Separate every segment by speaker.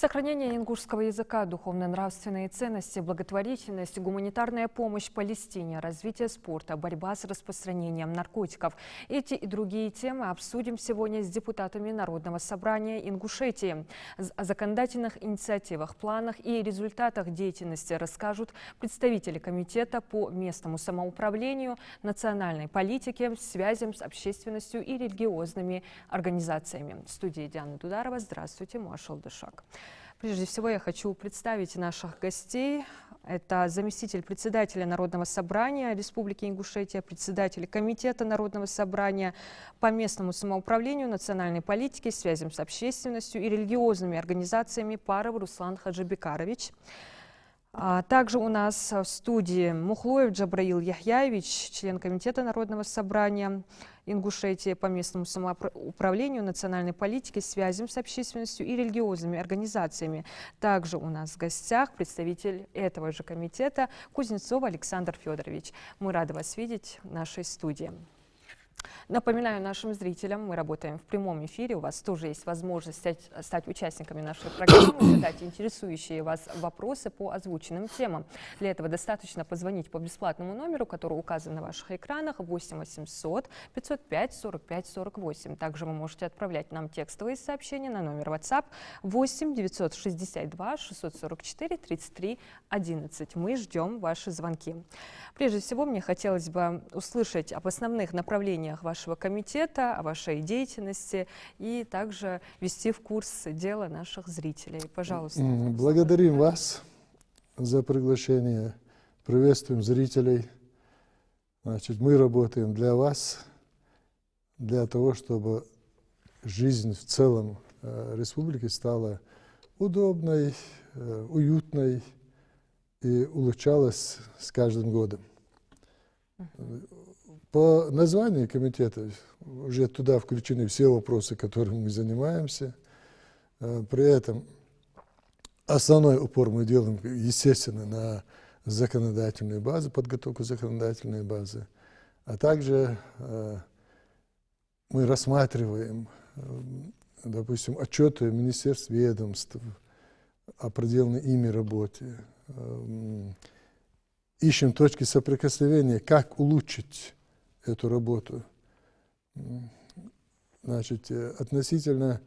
Speaker 1: Сохранение ингушского языка, духовно-нравственные ценности, благотворительность, гуманитарная помощь Палестине, развитие спорта, борьба с распространением наркотиков. Эти и другие темы обсудим сегодня с депутатами Народного собрания Ингушетии. О законодательных инициативах, планах и результатах деятельности расскажут представители Комитета по местному самоуправлению, национальной политике, связям с общественностью и религиозными организациями. В студии Диана Дударова. Здравствуйте, Маша Алдышак. Прежде всего я хочу представить наших гостей. Это заместитель председателя Народного собрания Республики Ингушетия, председатель Комитета Народного собрания по местному самоуправлению, национальной политике, связям с общественностью и религиозными организациями Паров Руслан Хаджибекарович. Также у нас в студии Мухлоев Джабраил Яхьяевич, член Комитета Народного собрания Ингушетии по местному самоуправлению, национальной политике, связям с общественностью и религиозными организациями. Также у нас в гостях представитель этого же комитета Кузнецов Александр Федорович. Мы рады вас видеть в нашей студии. Напоминаю нашим зрителям, мы работаем в прямом эфире. У вас тоже есть возможность стать участниками нашей программы, задать интересующие вас вопросы по озвученным темам. Для этого достаточно позвонить по бесплатному номеру, который указан на ваших экранах, 8 800 505 45 48. Также вы можете отправлять нам текстовые сообщения на номер WhatsApp 8 962 644 33 11. Мы ждем ваши звонки. Прежде всего, мне хотелось бы услышать об основных направлениях вашего комитета, о вашей деятельности и также ввести в курс дела наших зрителей. Пожалуйста.
Speaker 2: Благодарим вас за приглашение. Приветствуем зрителей. Значит, мы работаем для вас, для того, чтобы жизнь в целом республики стала удобной, уютной и улучшалась с каждым годом. По названию комитета уже туда включены все вопросы, которыми мы занимаемся. При этом основной упор мы делаем, естественно, на законодательную базу, подготовку законодательной базы, а также мы рассматриваем, допустим, отчеты министерств, ведомств о проделанной ими работе. Ищем точки соприкосновения, как улучшить эту работу. Значит, относительно,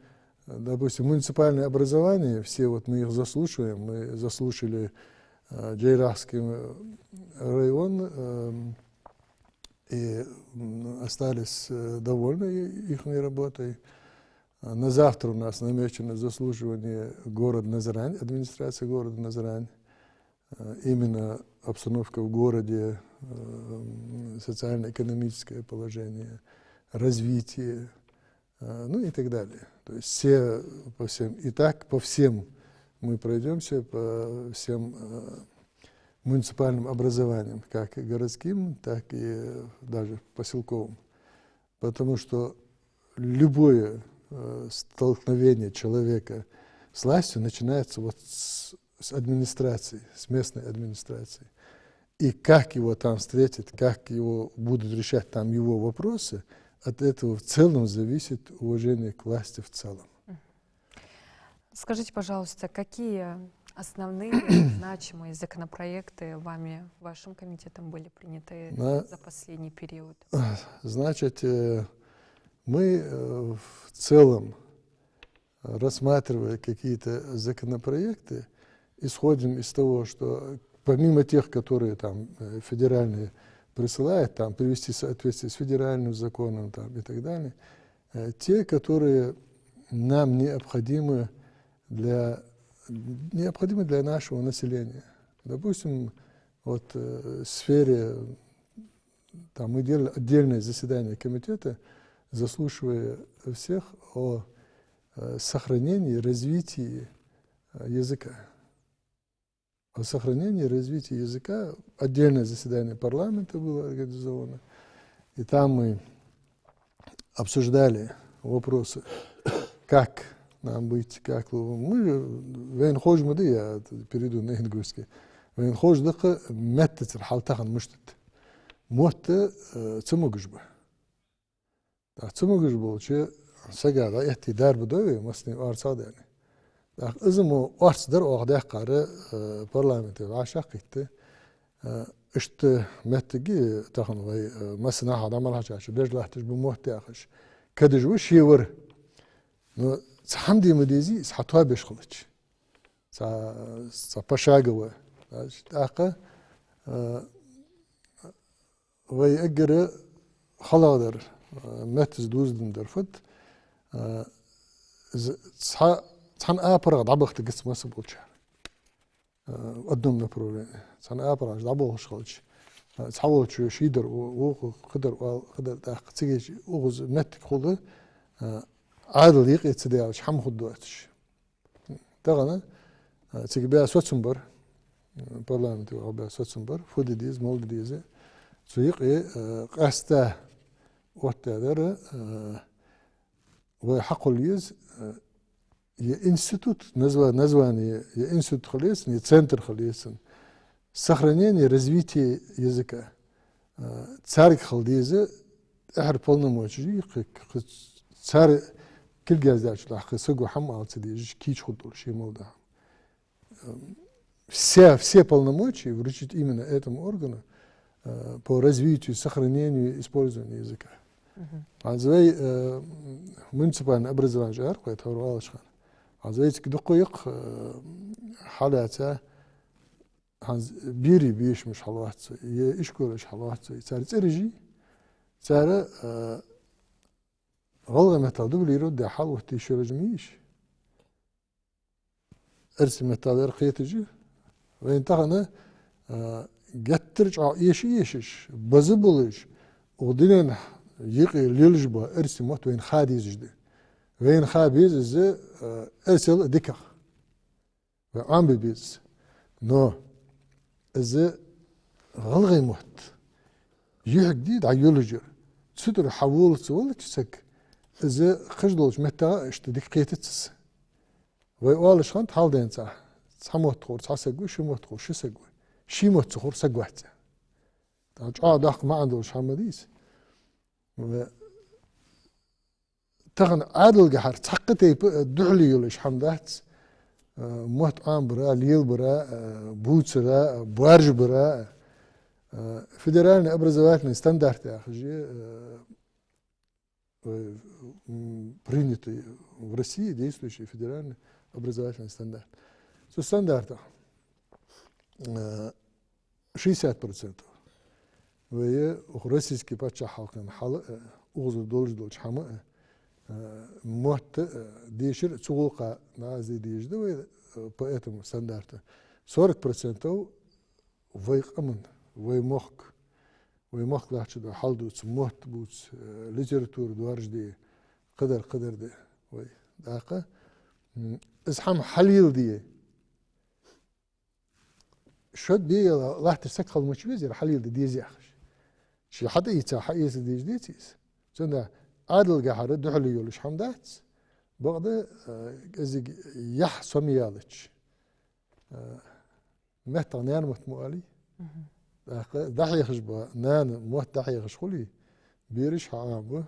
Speaker 2: допустим, муниципальное образование, все вот мы их заслушиваем, мы заслушали Джейрахский район и остались довольны их работой. На завтра у нас намечено заслушивание города Назрань, администрации города Назрань. Именно обстановка в городе, социально-экономическое положение, развитие, ну и так далее. То есть все по всем. И так по всем мы пройдемся, по всем муниципальным образованиям, как и городским, так и даже поселковым. Потому что любое столкновение человека с властью начинается вот с администрации, с местной администрации. И как его там встретят, как его будут решать там его вопросы, от этого в целом зависит уважение к власти в целом.
Speaker 1: Скажите, пожалуйста, какие основные значимые законопроекты вами, вашим комитетом были приняты за последний период?
Speaker 2: Значит, мы в целом, рассматривая какие-то законопроекты, исходим из того, что помимо тех, которые там федеральные присылают, там привести в соответствие с федеральным законом там, и так далее, те, которые нам необходимы для нашего населения. Допустим, вот в сфере, там мы делали отдельное заседание комитета, заслушивая всех о сохранении и развитии языка. О сохранении и развитии языка. Отдельное заседание парламента было организовано. И там мы обсуждали вопросы, как нам быть, как мы вейнхожмады, я перейду на ингушский, вейнхождыка мэттет рхалтахан мыштет. Мотта цумугжба. Цумугжба, че сагада эхти дарбы дови, масны арцадани. إزمو أرصدر أغدى قارة برلمانتي وعشاق كيت اشت متجي تخن وي مسنا هذا ما لهش عش بيج لهتش بموت تأخش كدج وش يور نو حمدي مديزي سحتوا بيشخلش سا بشاقوا تأخ وي أجر خلاص متز دوز درفت تحن أبرق دعبخت قسم مسبوط شهر قدم نبرولين تحن أبرق دعبخ شغلش تحول شو شيدر وقدر تيجي أغز متك خذ عادل يقي تداوش حم خدواتش تغنى تيجي بيا سوتسمبر برلمانتي وبيا سوتسمبر فود ديز مول ديز تيجي قاسته وتدر وحق اليز ي انستيتوت نزواني ي انستيتوت خليس ي центр خليس сохранение развитие языка царь خلديزه احر полномочий царь كل جازاش لاخ سقو حم алцедиж кич худул шимолда все полномочия вручить именно этому органу по развитию, сохранению и использованию языка. Азвей муниципальное образование жар, это урвалышхан. Азвей тикдукуйк халята бири биш мش халватсы, е ишколыш халватсы. Царь цережи, царь غلط متعدو بليرو ده حال وقت يشرج ميش. أرسم متعدو رقيتجي وين تغنى جترج يشيش بزبلش ودين يقي ليلجبا أرسم وقت وين خاديز جدي وين خابيز إز أرسل دكا وعم بيز نو إز غلغي موت يح جديد عيولجر تسدر حول سوال تسك إز خجلوش متى اشتدك قيتتس ويقالش خانت حال دين صح سموت خور ساسقو شموت خور شسقو شيموت خور سقوحت تاج داق ما عندوش حمديس تغن عادل جحر تحقتي دحلي يولش حمدات موت برا ليل برا بوتس برا بوارج برا فدرالنا образовательный стандарт يا أخي принятый в России действующий федеральный образовательный стандарт. Со стандарта 60%. وهي российский патша халкын халы угузу долждолч хамы мот дешир цугулка нази дежды вы по этому стандарту 40% вайк амын ваймок лахчы да халдуц мот буц литература дуаржди قدر ده وي داقة ازحم حليل دي شد دي الله تسك المش بيزر حليل دي زيخش شي حتى يتا حيس دي جديتيس زنده عادل جحر دحلي يولش حمدات بعد ازي يح سميالش مهتا نان متموالي دحي خشبه نان موت دحي خشخولي بيرش حامبه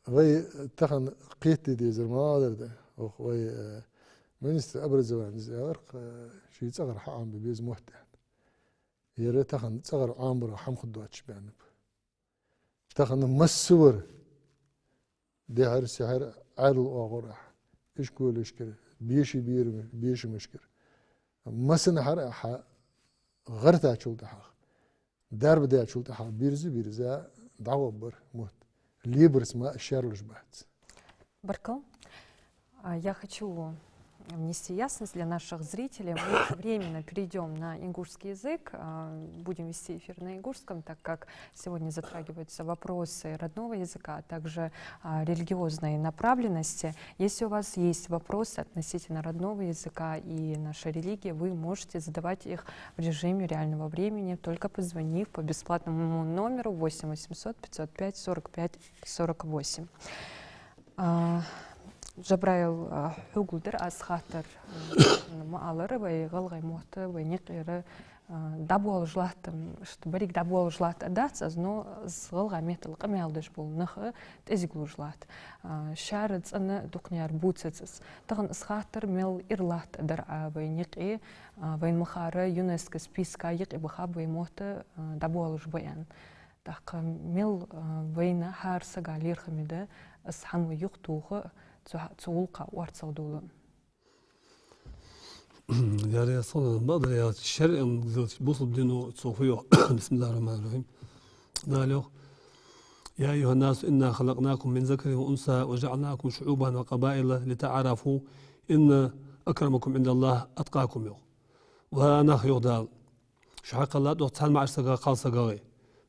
Speaker 2: وي تخن قيت دي زرمادر ده وي منستر أبرزوان زيارق شي تصغر حام ببيز محتى يرى تخن تصغر عامبر حم خدواتش بعنب تخن مسور دي هر سحر عدل أغرح إيش كول إشكر بيشي بيرم بيشي مشكر مسن حر غرتا شولتها درب ده شولتها بيرزا دعوة بر مهت ليبرس ما شارلش بعد.
Speaker 1: Баркал, я хочу внести ясность для наших зрителей. Мы временно перейдем на ингушский язык, будем вести эфир на ингушском, так как сегодня затрагиваются вопросы родного языка, а также религиозной направленности. Если у вас есть вопросы относительно родного языка и нашей религии, вы можете задавать их в режиме реального времени, только позвонив по бесплатному номеру 8 800 505 45 48. جبرايل حقودر از خاطر ما alır ve galgay muhtı ve niqire dabol jlahtım işte barik dabol jlat adats az no zgalgay metal qamyaldış bol nıxı teziglu jlat şarıts ana duqnyar butsets tağın isxahtır mel irlat dar ve niqi ve mkhara UNESCO spiska yiqi bxab ve muhtı dabol jbayan taq mel ve har sagalir xmide ashan ve yuqtuğu تولقى وارتصودولو
Speaker 3: يعني صار بقدر يا الشرق بوصل بدينه تصوفيه بسم الله الرحمن الرحيم قالوا يا أيها الناس إنا خلقناكم من ذكر وأنثى وجعلناكم شعوبا وقبائل لتعارفوا إن أكرمكم عند الله أتقاكم يوم وأنا يغدال شو حق الله دوتان مع سجا قال سجاي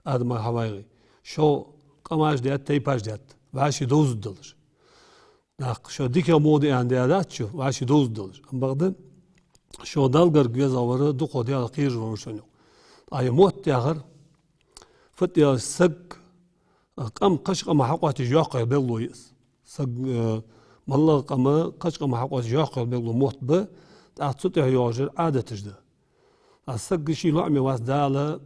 Speaker 3: آدم حوايغي شو قماش ديات تيباش ديات وعاشي دوز الدولار شو ديك مودي عندي هذا شو وعشي دوز دولار أم بعدين شو دالجر جيز أورا دقو ديال قير ورشنو أي موت ياخر فت يا سق قم قش قم حقوات جاق بيلو يس سق مالله قم قش قم حقوات جاق بيلو موت ب تعطت ياجر عادة تجده السق شي لعمي واس داله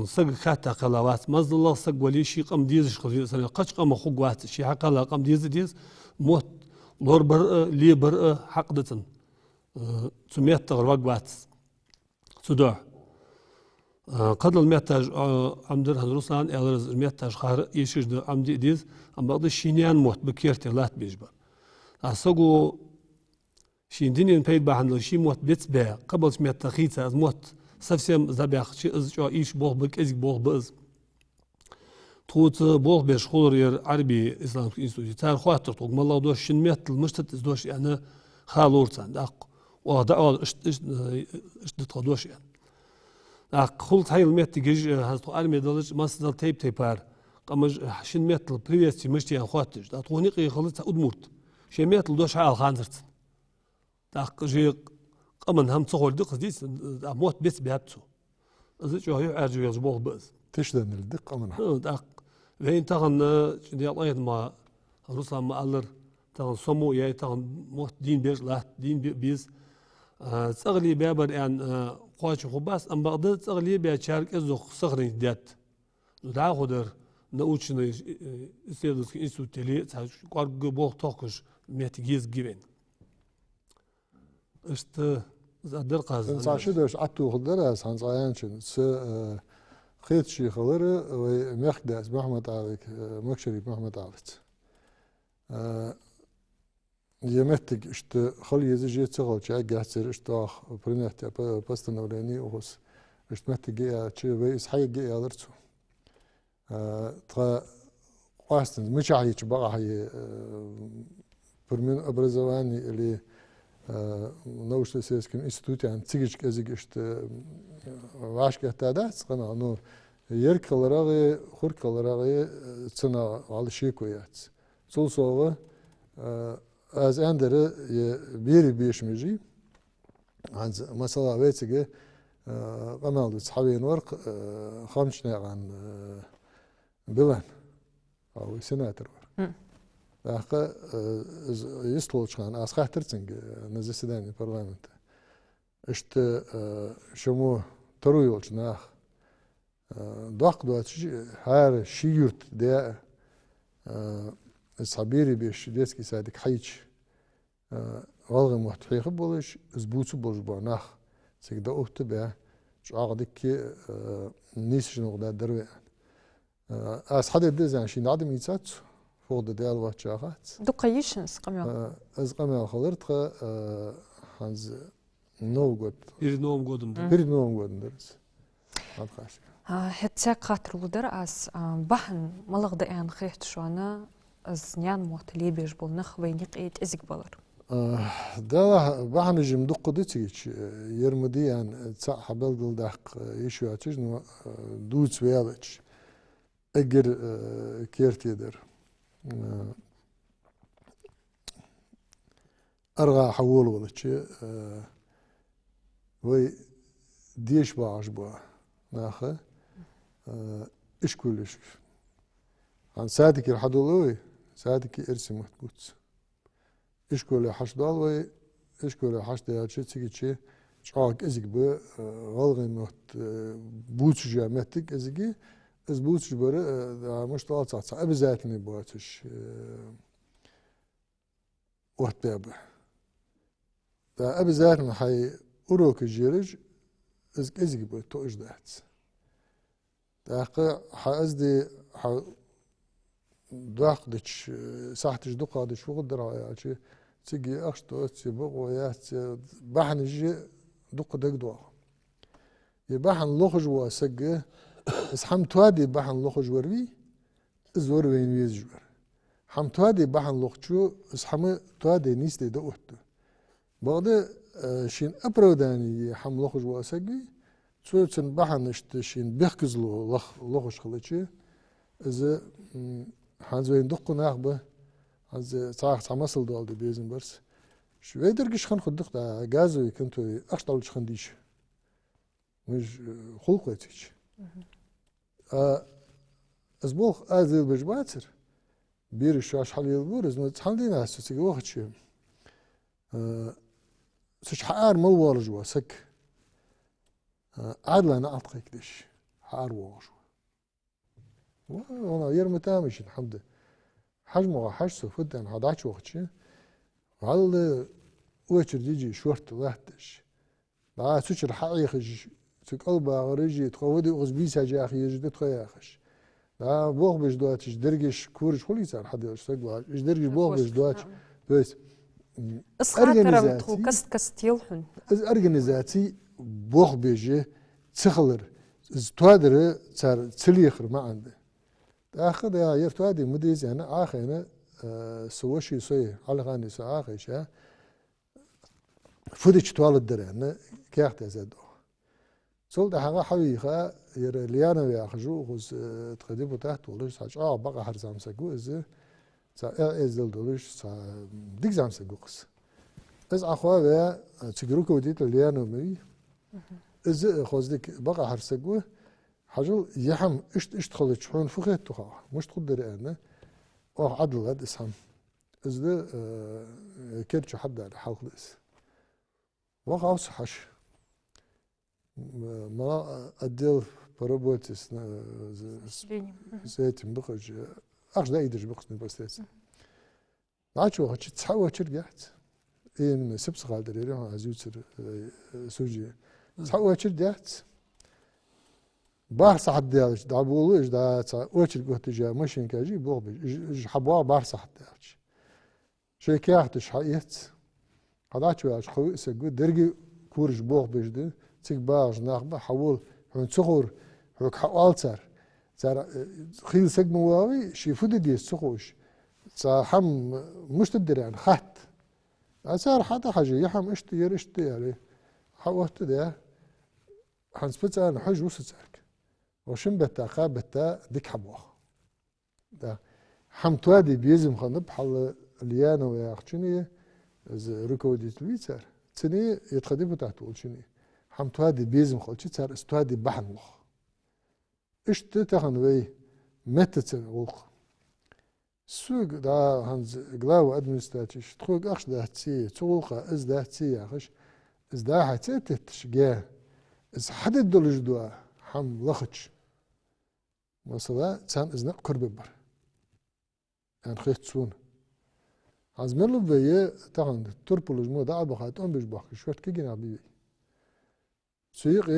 Speaker 3: سق خاتا قلاوات مز الله سق ولي شي قم ديز سنه قش قم خوق وات شي حق الله قم ديز موت لور بر لي بر حقدتن سميت تغرق وات سدوع قد الميتاج عمدر هنروسان الرز الميتاج خار يشج عمدي ديز ام بعض الشينيان موت بكيرت لات بيجبر اسقو شين دينين بيد بحن شي موت بيت بيع قبل سميت تخيت از موت совсем забях شي از جو ايش بوغ بك ازك بوغ باز تخوت بوغ بيش خولر عربي اسلامك انستيتوت تار خاطر طوق مالله دوش شن ميت المشتت دوش يعني خالورتان داق ودعوا اشت تقدوش يعني داق خلط هاي الميت تجيج هاستو ارمي دلج ماسدل تيب تيبار قمج شن ميت بريفيس مشتي يعني خاطر داق تونيقي خلط ادمورت شي ميت دوش حال خانزرت داق جي قمن هم تصور دق ديس موت بس بياتسو از جو هي ارجو يزبوغ بس
Speaker 2: تشدن الدقة منها
Speaker 3: داق وين تاغن دي الله ما روسا ما الر تاغن سمو يا تاغن موت دين بير لا دين بيز تغلي بابر يعني قواش خباس ام بغداد تغلي بيا شارك ازو صغري دات دا خدر نوچن استيدس انستيتوتلي قار بوغ توكش ميتجيز جيبن است زادر قاز
Speaker 2: انصا شدوش عتو خدرس هنصايانشن س خيت شي خلره ومخدس محمد عليك مكشري محمد عليك يمتك اشت خلي يزيج يتسغل شي اجاسر اشتاخ برنت постановление اوس اشت متك يا شي ويس حي يا درتو ترى قاستن مش عليك بقى هي برمن образование или научно-исследовательском институте ан цигич язык ишт вашка тада цана ну еркаларагы хуркаларагы цена алыши кояц сол сова аз андеры бери бешмежи анз масала ветиге قنال صحابين ورق خمسة عن بلان أو سناتر أخا يسلوش عن أسخة ترتنج نزسداني برلمانت إشت شمو ترويلش ناخ دق دوت هار شيرت ده صبيري بيش ديسكي سادك حيش والغ محتحيق بولش زبوتو بولش بناخ سيدا أوت بيا شو عقدك نيس شنو غدا دروي أس حدا دزان شي نادم يتسات فوق ديال واتشاغات
Speaker 1: دقيشنس قميو
Speaker 2: از قميو خلرت هانز نوغود
Speaker 3: bir noğum godum
Speaker 2: bir نوغود درس هاد خاش
Speaker 1: هتساق خاطر ودر أس بحن ملغ دقيان خيحت شوانا أز نيان موتلي بيش بولنخ وينيق إيت إزيك بلر
Speaker 2: دا بحن جم دق دتيج يرمدي يعني تسع حبل قل دق يشو اتش نو دوتس ويالش اجر كيرتيدر ارغى حول ولا شيء وي ديش باعش با ناخه ايش كلش عن سادك الحدولوي سادك ارسم محبوس إشكول حش دالوي إشكول حش ده شيء تيجي شاك إزيك ب غلغي مت بوتش جامتك إزيكي إز بوتش بره مش طالع صح أبزاتني بواتش وقت بابه ده أبزاتنا حي أروك الجيرج إزيك ب توش دهت ده حأزدي داخدش ساعتش دقادش وقدر عايش تيجي أخشتو تبغى ويات بحن جي دق دق يبحن لخج واسجى اسحم توادي بحن لخج وربي زور وين ويزجور حم توادي بحن لخجو اسحم توادي نيستي دقوتو بعد شين أبروداني حم لخج واسجى تسوتن بحن شين بيخكزلو لخج خلتشي إذا حنزوين دق ناخبه از صاح تمثل دالدي بيزن برس شو يدرجش خن خدق دا غازو كنتو اخطلش خنديش مش خلقتيش از بوخ ازل بجباتر بير شاش حال يلبور از تحلينا اسسي وقت شي سش حار مول جوا سك عدل انا اعطيك دش حار ووج وانا يرمى تامش الحمد لله حجمه حجسه فدان هداش وقتشي هل وشر جيجي شورت لهتش لا سوشر حقيقش تقلبا غريجي تقودي غزبيسا جاخي يجد تخياخش لا بوغ بيش دواتش درجش كورش خلي صار حد يشتغل ايش درجش بوغ بيش دواتش بس
Speaker 1: اسخاطرم تخو كست يلحن
Speaker 2: ارجنيزاتي بوغ بيجي تخلر توادر صار تسليخر ما عنده آخر يا يرتادي مديز أنا آخر أنا سوشي سوي على غاني سو آخر شيء فودش طوال الدرة أنا كيحت زادو صلت حاجة حقيقة ير ليانا ويأخذوا خذ تقديم تحت ولش حاج بقى حرزام سجو إذا إزدل دولش ديك زام سجو قص إذا أخوة ويا تجروك وديت ليانا مي إذا خذ ديك بقى حرسجو حاجو يحم اشت خلت شحون فخت تخا مش تقدر أنا عدل هذا اسهم إذا كرش حد على حلق this وقع صحش ما أدل بربوتس زيت بخج أخش ده يدرج بخش نبستيس عاشوا هتش تسحوا ترجعت إن سبس قادر يروح عزوز سوجي تسحوا ترجعت بار صح ديالش دابولو إيش دا وش القهت جا ماشين كاجي بوغ حبوا بار صح ديالش شيء كيحتش حقيقت هذا شو عش خوي سجود درجي كورج بوغ بيجده تيك باج ناخبه حول هون صخور هوك حوالتر صار خيل سجم واوي شي فود دي السخوش صار حم مش تدري يعني خط صار حتى حاجة يحم اشتي يرشتي عليه حوالت ده حنسبت أنا حج وسرك وشن بتا قابتا ديك حبوه ده حمتوادي بيزم خنب حل ليانا وياخشني از ركودي تويتر تني يتقدم تحت وشني حمتوادي بيزم خلشي صار استوادي بحن وخ اشت تخن وي متت وخ سوق دا هنز غلاو ادمنستراتيش تخوق اخش ده تسي تسوقه از ده تسي اخش از ده حتى تشجع از حدد دولج دوا حم لخش مثلا تسان ازنا قرب بر يعني خيط سون عزملو بيه تاعن تربولج مو دا بخات ام بيش بخ شوت كي جنا بي سويق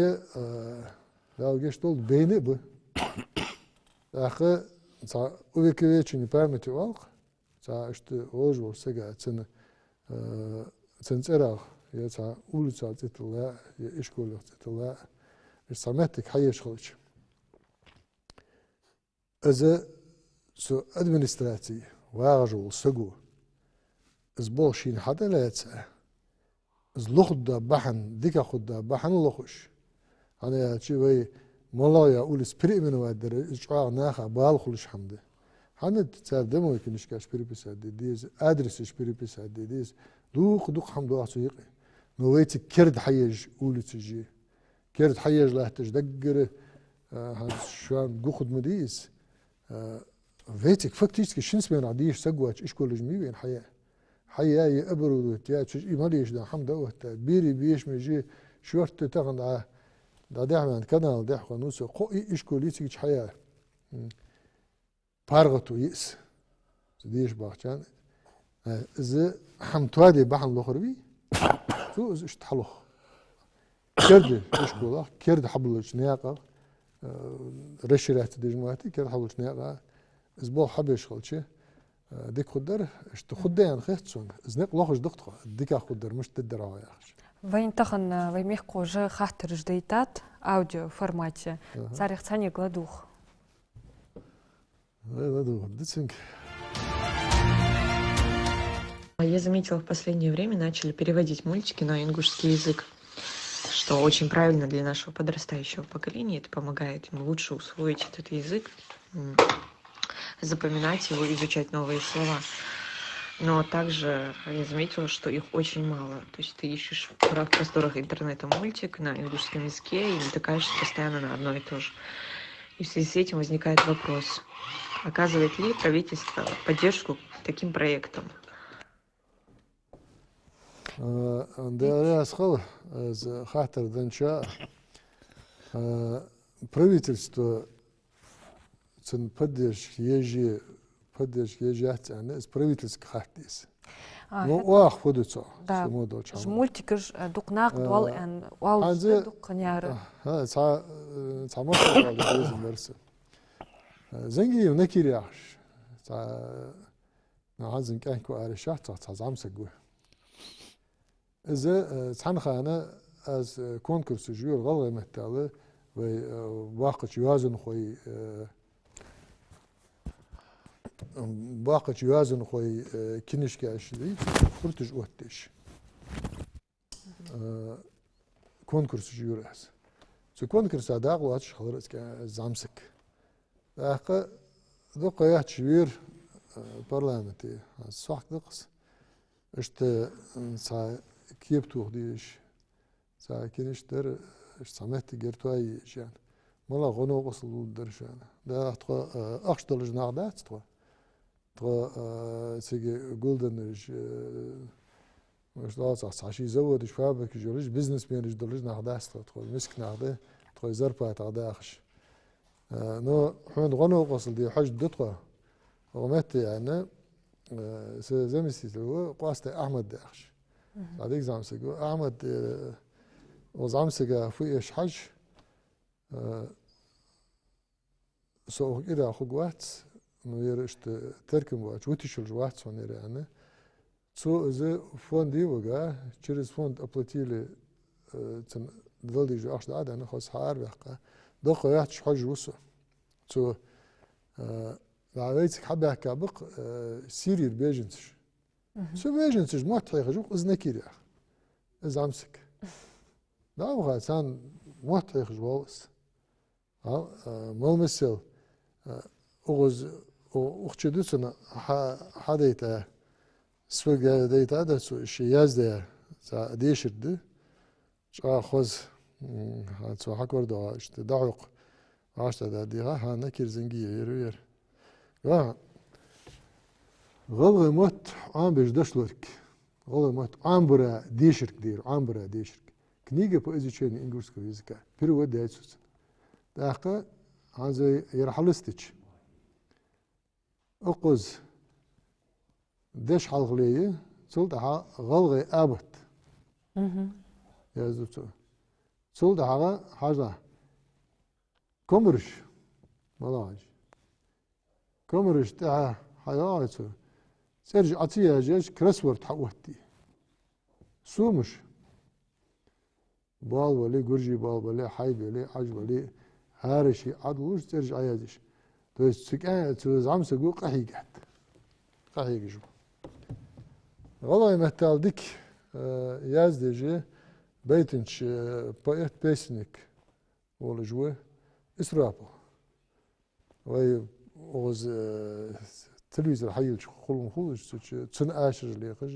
Speaker 2: لا جيش دول بيني ب اخ تا اوكيتشني بارمتي والق تا اشت اوج ورسغا تسن تنصرا يا تا اولصا تطلع يا اشكول تطلع السماتك حيش خلش از سو ادمنستراتي واجو سغو از بوشين حدا لا يتسع از لخدا بحن ديكا خدا بحن لخش انا شي وي مولايا اول سبري من وادر اشعار ناخا بالخلش حمده حنا تسردمو يكنش كاش بري بسد ديز ادرس شبري بسد ديز دوق حمد الله سيقي نويت كرد حيج اول تجي كرد حيج لا تجدقر شو قخد مديس فيتك فكتيش شنس بين عديش سقواتش ايش كل جميع بين حياه حياي أبرودت يا تشج إيماليش ده حمد أوهتا بيري بيش مجي شورت تغن دا دعمان كنال دح قنوس قوي إشكولي تيجي حياة بارغتو يأس ديش باخشان إذا حمتوادي بحن لخربي شو إذا اشتحلوه كرد إشكولا كرد حبلوش نياقة رشرات ديجماتي كرد حبلوش نياقة إزبول حب يشغل شيء ديك خدر اشت خديان خيتسون إزنق لوخش دقتها ديك خدر مش تدرا يا أخي
Speaker 1: Вайнтахан ваймехко же хахтер ждейтат аудио формате. Царих цани гладух.
Speaker 4: Я заметила, в последнее время начали переводить мультики на ингушский язык, что очень правильно для нашего подрастающего поколения. Это помогает им лучше усвоить этот язык, запоминать его, изучать новые слова. Но также я заметила, что их очень мало. То есть ты ищешь в просторах интернета мультик на ингушском языке и натыкаешься постоянно на одно и то же. И в связи с этим возникает вопрос, оказывает ли правительство поддержку таким проектам?
Speaker 2: Правительство поддержки ежат, из правительских хартис. Ну, ах, ходится.
Speaker 1: Да. Мультик ж дукнак дуал эн уал дук няра.
Speaker 2: Самос версия. Зенги накиряш. نعزن كان كو أرشات تعزم سجوه. إذا تنخانة از كونكورس جور غلط مهتله وواقع يوازن خوي واقع يوازن خوي كنيش كاشلي كرتج وقتش كونكورس جور اس كونكورس هذا قواتش خلاص كزامسك دقة دقة شوير برلمانتي صح دقس اشت سا كيف توديش سا كنيش در سمعت جرتوي جان ملا غنو وصل درشان ده تقى أخشدل جناعدات تقى سيجي جولدنج مش لازم عشان زود شبابك جولج بزنس مين جدولج ناعدات تقى مسك ناعدة تقى زربة تعداخش نو حين غنو وصل دي حج دتقى ومت يعني زمستي هو قاست أحمد داخش هذيك زامسك أحمد وزامسك فوقش حج سو كده أخو وقت نويرشت تركم وقت وتشل وقت صنير يعني سو إذا فون دي وجا شريس فون أبلتيلي تن دلدي جو أخذ عاد أنا خلاص حار بقى دقة يحتش حج وسو سو لعيتك حبة كابق سيرير بيجنسش سو بيجنسش ما تحيق جوق إذا نكير يا إذا أمسك لا أبغى إنسان ما تحيق جوالس ملمسل أغز أخشدوسنا حديتا سوق ديتا هذا شياز ده ديشرد شا خوز هاتسو حكور دا اشت دعوق عاشتا دا ديها ها نكير زنجية يروير غلغي موت عام بيش دشلورك غلغي موت عام برا ديشرك دير عام برا ديشرك كنيجة بو إزي تشيني إنجلس كويزكا بيرو ود دايتسوس داقا هذا يرحلستش أقوز دش حلقلية صلتها غلغي أبت يا زوجة صلتها حاجة كمرش ملاج كمرش تاع حياته سيرج عطية جيش كرسورت حوتي سومش بال ولي جرجي بال ولي حيب ولي عج ولي هارشي عدوش ترجع يدش تو سكان تو زعم سجو قحي قحت قحي جو والله مهتال ديك يازدجي بيتنش بايت بيسنك ولا جوه اسرابو وي اوز تلفزيون حيل خلون خلوش تن اشر اللي خج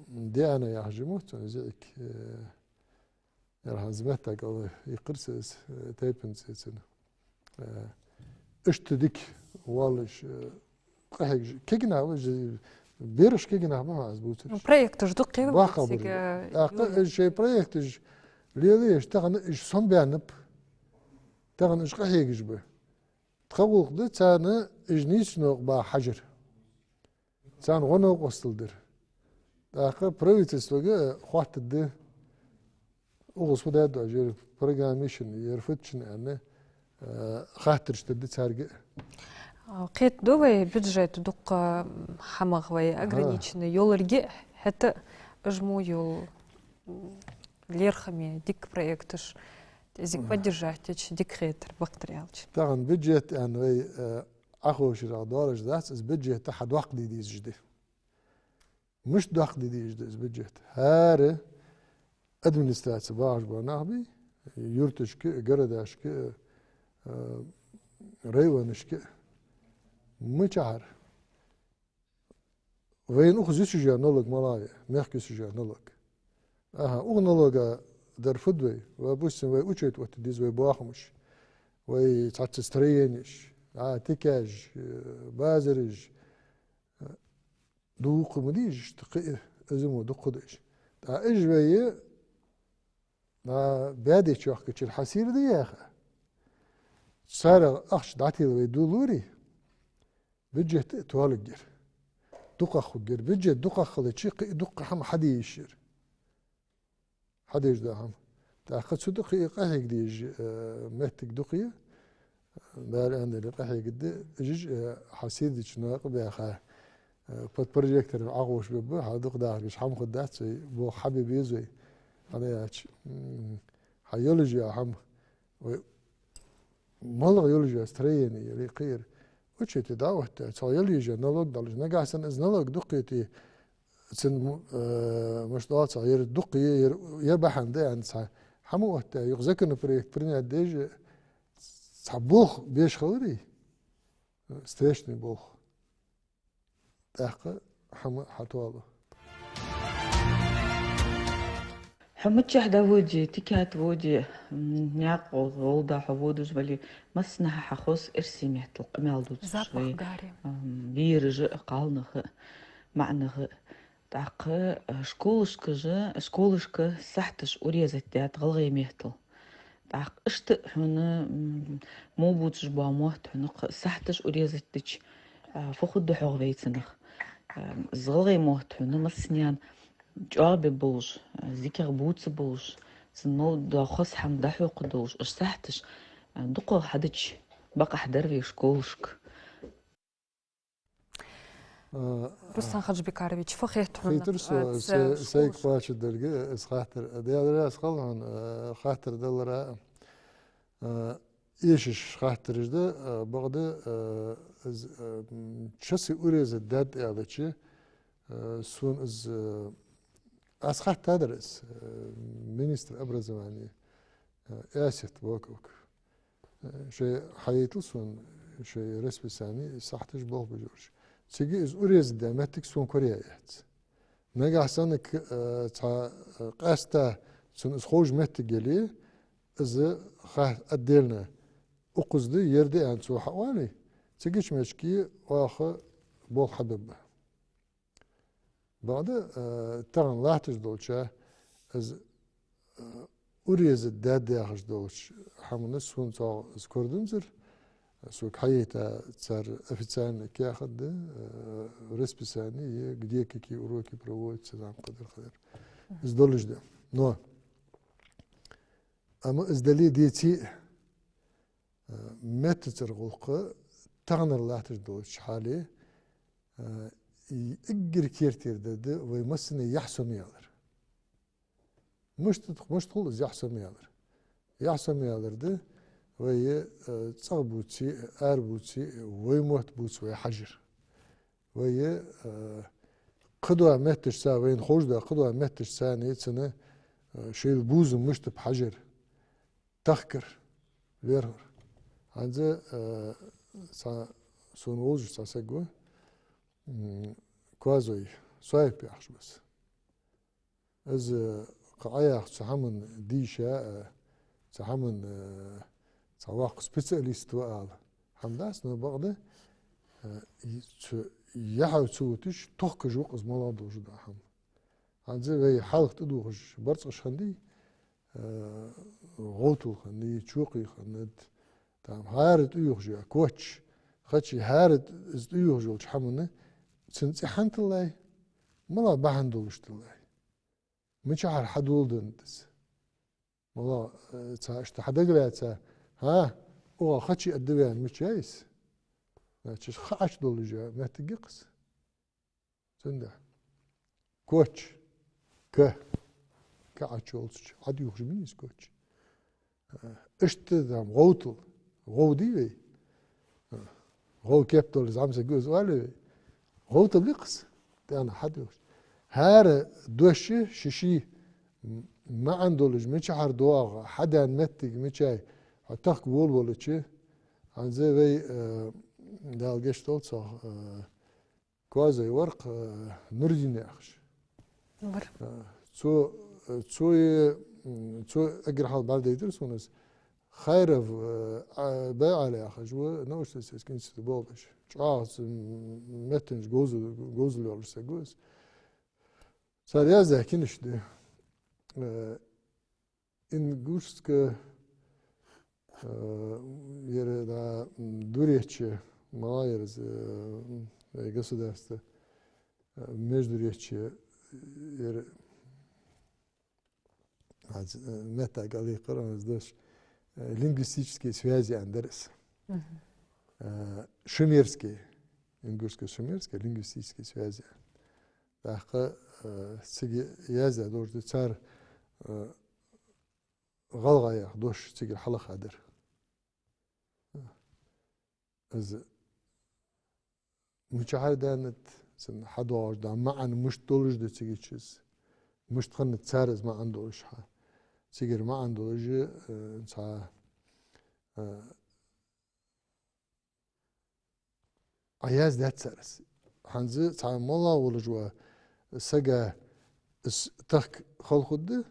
Speaker 2: دي انا يا حجموت زيك هزمتك او يقرسس تايبنس سنه اشتدك والش قحق كيكنا وج بيرش كي جناح ما أزبوتش
Speaker 1: проект ждук
Speaker 2: باقة بري شيء بروجكت ليش تغن إيش صن بيعنب تغن إيش قحيق جبه تخوق ده تانا إجنيش نوق با حجر تان غنوق وصلدر داخل بروجكت استوجا خواحت ده وغصب ده ده جير programmation يرفتشن يعني خاطرش تدي تارجع
Speaker 1: قيت دوي بيدجет دوق حمغوي ограниченный يولرجي حتى اجمو يو ليرخمي ديك проектش زيك поддержать ديك خيتر بقتريالش
Speaker 2: طبعا بيدجت يعني اخوش الادوار ذات از بيدجت حد وقت دي جدي مش وقت دي جدي از بيدجت هار ادمنستراتيف باش بنابي يورتشك جرداشك ريونشك مچار وين اخذ جانولوج ملاي مخكس جانولوج اغنولوجا در فدوي وبوسن وي اوچيت وات ديز وي باخمش وي تاتسترينش تيكاج بازرج دوق مديج تقي ازمو دوقدش تا اجوي بادي تشوخ الحسير دي يا اخي صار اخش دعتي وي دولوري بجت توالجر دقة خجر بجت دقة خلت شيء دقة حم حد يشير حد يجدا هم تأخذ صدقي قهي قديج مهتك دقية دار عندنا قهي قد جج حسيد شناق بياخا بات بروجيكتر عقوش ببو هادوق داخلش حم خدات زي بو حبيبي زي أنا ياش هيولوجيا هم مالغ يولوجيا استريني يلي قير وشيت داوت صايليجا نلوك دالج نجاسن از نلوك دقيتي سن مش دات صاير دقي يربحن ده عن صح حمو وقت يغزكن بريك برينا ديج صبوخ بيش خوري ستيشني بوخ دقه حمو حتوالو
Speaker 5: حمتش داودي تكات ودي نياق وضع حبودوش بلي مسنها حخص ارسي مهتل قمالدو
Speaker 1: запах гари
Speaker 5: بيرج قالنخ معنخ داق شكولشك سحتش وريزت دات غلغي مهتل داق اشت هنا مو بوتش باموت هنا سحتش وريزت دش فخد حوغ بيتنخ زغلغي موت هنا مسنيان جواب بوش ذكر بوتس بوش سنو دا خص حم دحو قدوش اشتحتش دقو حدش بقى حدر في شكولشك
Speaker 1: رستان خجبيكارويتش فخيت
Speaker 2: خيتر سيك فاش درجة اس خاطر ديال راس خلهم خاطر دلرا ايش خاطر جدا بعد شسي اوريز داد يالتشي سون از أسخر تدرس مينستر أبرزماني آسيت بوكوك شيء حياتلسون شيء رسبي ساني صحتش بوه بجورج تيجي إز أوريز دامتك سون كوريايات نجا حسنك قاستا سون إز خوج متجلي إز خا أديلنا أقصدي يردي عن سو حوالي تيجيش مشكي واخ بوه حبيبه بعد ترى لاحتش دولشة از أوريز الداد ياخش دولش حمنس سون صار سكوردنزر سوك حياته صار أفتان كأخذ رسبي ثاني قديك كي أروكي بروت سلام قدر از دولش ده نو أما از دليل ديتي متى ترغلق تغنر لاحتش دولش حالي يقدر كيرتير ده ويمسني يحسم يالر مش تقول يحسم يالر يحسم يالر ده وهي تصغبوتي اربوتي ويموت بوتس ويحجر وهي قدوة متش سا وين خوش ده قدوة متش سا نيتسنة شيء بوز مش بحجر تخكر ليرهر عنده سونوج ساسجوه كوازوي صايب يحش بس از قايا صحمن ديشا صحمن صواق سبيشاليست وقال حمداس نو بعده يحاول تسوتش تحكج وقز ملاضو جدا حم عن زي وي حالك تدوغج برتقش خندي غوتو خندي تشوقي خند تام هارد يوغج كوتش خدشي هارد از يوغج حمنا سنتي حنت الله ملا بحندوشت الله مشاعر حدول دنتس ملا تاشت حدقلات ها او خدشي ادبيان مش جايس ناتش خاش دولجا ما تققس سنده كوتش كعشولش عاد يخرج مينيس كوتش اشتدام غوتل غودي وي غو كابتل زعمسه جوز ولا غوتل بيقس انا حد يخرج هار دوشي شيشي ما عندولج مشعر دواغ حدا متق مشاي حتاك بول عن زي وي دال جشتولت صح كوازي ورق نردين ياخش
Speaker 1: نور
Speaker 2: تسو اقرا حال بعد يدرس ونس خيرف باع على اخش ونوش سكين ستبولش چاس متنج جوز لور سجوز صار يا زاكينش ده ان гурск yere da Durječje, Malajers, государство, Междуречье, мета гали қырмыз дош лингвистические связи андерс. Шумерские, ингушско-шумерские лингвистические связи. Дахы сиги яза дошды цар غلغايا دوش تيجي الحلقة قادر از مشاعر دانت سن حدوش دا معن مش دولج دا تيجي تشيز مش تخن تسارز ما عندوش ها تيجي ما عندوش انسا عياز دات سارس حنزي تا مولا ولجوا سجا تخ خلقد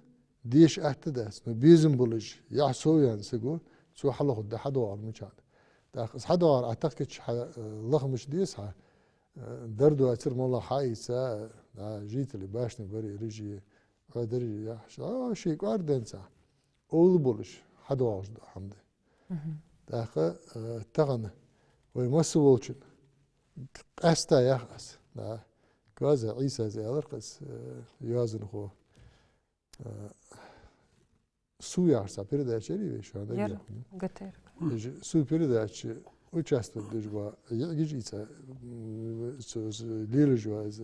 Speaker 2: ديش احتداس بيزم بولج يحسويان سجو سو حلو خد حدوار مشان داخ حدوار اعتقد الله مش ديس دردو اثر مولا حايسا جيت اللي باشني بري رجي قادر يحش شيء قاردنسا اول بولج حدوار حمد داخ تغن ويمسولچن قستا يخس دا كوازا عيسى زي الرقص يوازن خو su yarsa передача или şu anda
Speaker 1: Yer götür.
Speaker 2: Su передача участвует дежба гижица лиржва из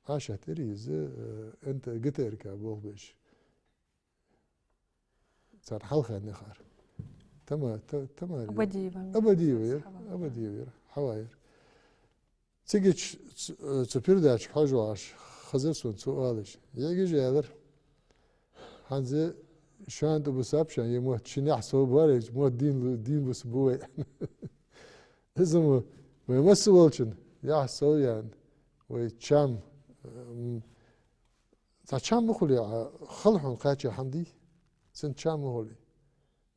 Speaker 2: عاشت ريز انت قترك بوغبش صار حلقه نخار تمام ابدي وير حواير تيجي تبيرداش حاجواش خزرسون سؤالش يجي جالر هنزي شان تو بسابشان يموت شنو يحسب بارج مو دين بس بوي لازم ما يمسولشن يحسب يعني ويتشام تشام مخلي خلحون قاتش حمدي سن تشام مخلي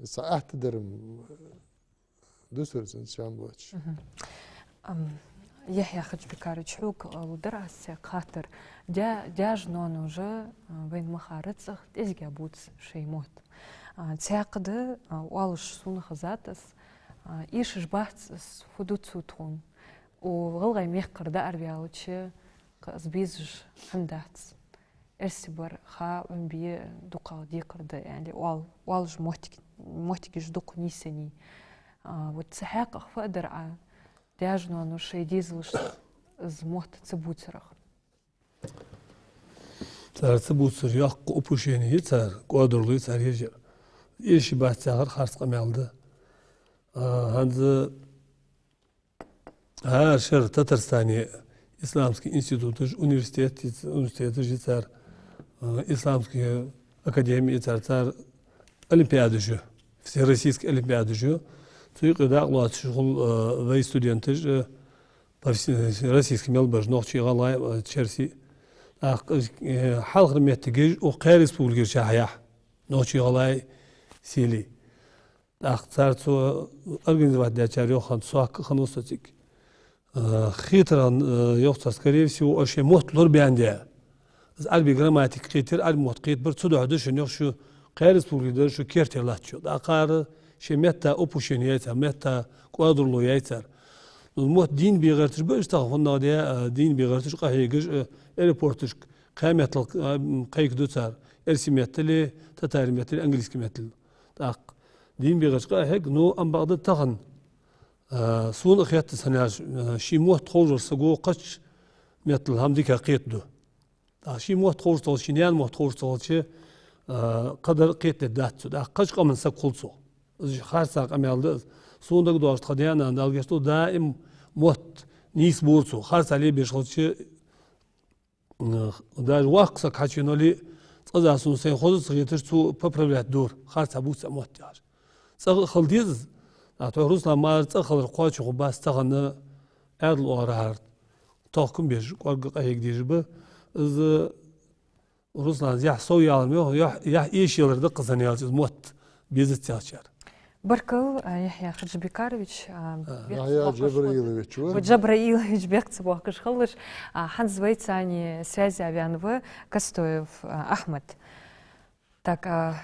Speaker 2: ساعات درم دوسر سن تشام بوتش
Speaker 1: يحيى خجبكاريتش حوك ودراسة خاطر جاج نون уже بين مخارج تيجي بوتس شيء موت تعقد والش سون خزاتس إيش جبهت فدوت سوتون وغلغي ميقر دا أربيالوتش زبيزج حندات إرسبر خا بي دوقا ديقر دا يعني والج موتكش دوق نيسني وتسحاق فقدر دياجنو انو شي ديزلش زموت تبوترخ
Speaker 3: تار تبوتر يق اوبوشيني تار قادرلو تار يجر ايش باتار خارس قمالده هند ها شر تترستاني اسلامский институт университет جيتار اسلامский академия تار олимпиада جو في российской олимпиада جو تيجي داخل شغل وي ستودنتج российский ملبج نوختي غلاي تشيرسي حلق رميت تجيج وقارس بولجر شاحيح نوختي غلاي سيلي أختار تو организовать для тебя рёхан суак ханусатик хитран ёхта скорее всего أشي مهت لور بيانديا ألبي грамматик خيتر ألبي مهت خيت بر تدو عدوش نيوخ قارس بوليدر شو كيرتي لاتشو أقار شي متى أوبوشين يايتر متى كوادرلو يايتر الموت دين بيغرتش باش تغفنا ديا دين بيغرتش قاهيجش إيربورتش قامت قايك دوتار إرسيميتلي تتاريميتلي إنجليزي ميتل تاق دين بيغرتش قاهيج نو أم بعض تغن سون أخيات سناج شي موت خوجر سجو قش ميتل هم ديك قيت دو شي موت خوجر تول شينيان موت خوجر تول شي قدر قيت داتو دا قش قمن سقولسو خارساق أميال سون دك دواشت خديانا دالجشتو دائم موت نيس بورسو خارس عليه بيشخلشي داج واقصك حاشينو لي تقضى سون سين خذ صغيرتش تو ببربلات دور خارس أبوس موت يار صغ خلديز أتو روسنا ما تأخذ القوات غباس تغنى أدل أورهار تأخذ بيج قارق أهيك ديجبه إذ روسنا يح سوي عالمي يح إيش يلر دقة ثانية موت بيزت تياشر
Speaker 1: Баркал Яхья Хаджибекарович,
Speaker 2: Яхья Джабраилович,
Speaker 1: Джабраилович Бекцев Уахкашхалыш, Ханс Вайцани, связи Авианвы, Костоев Ахмед. Так,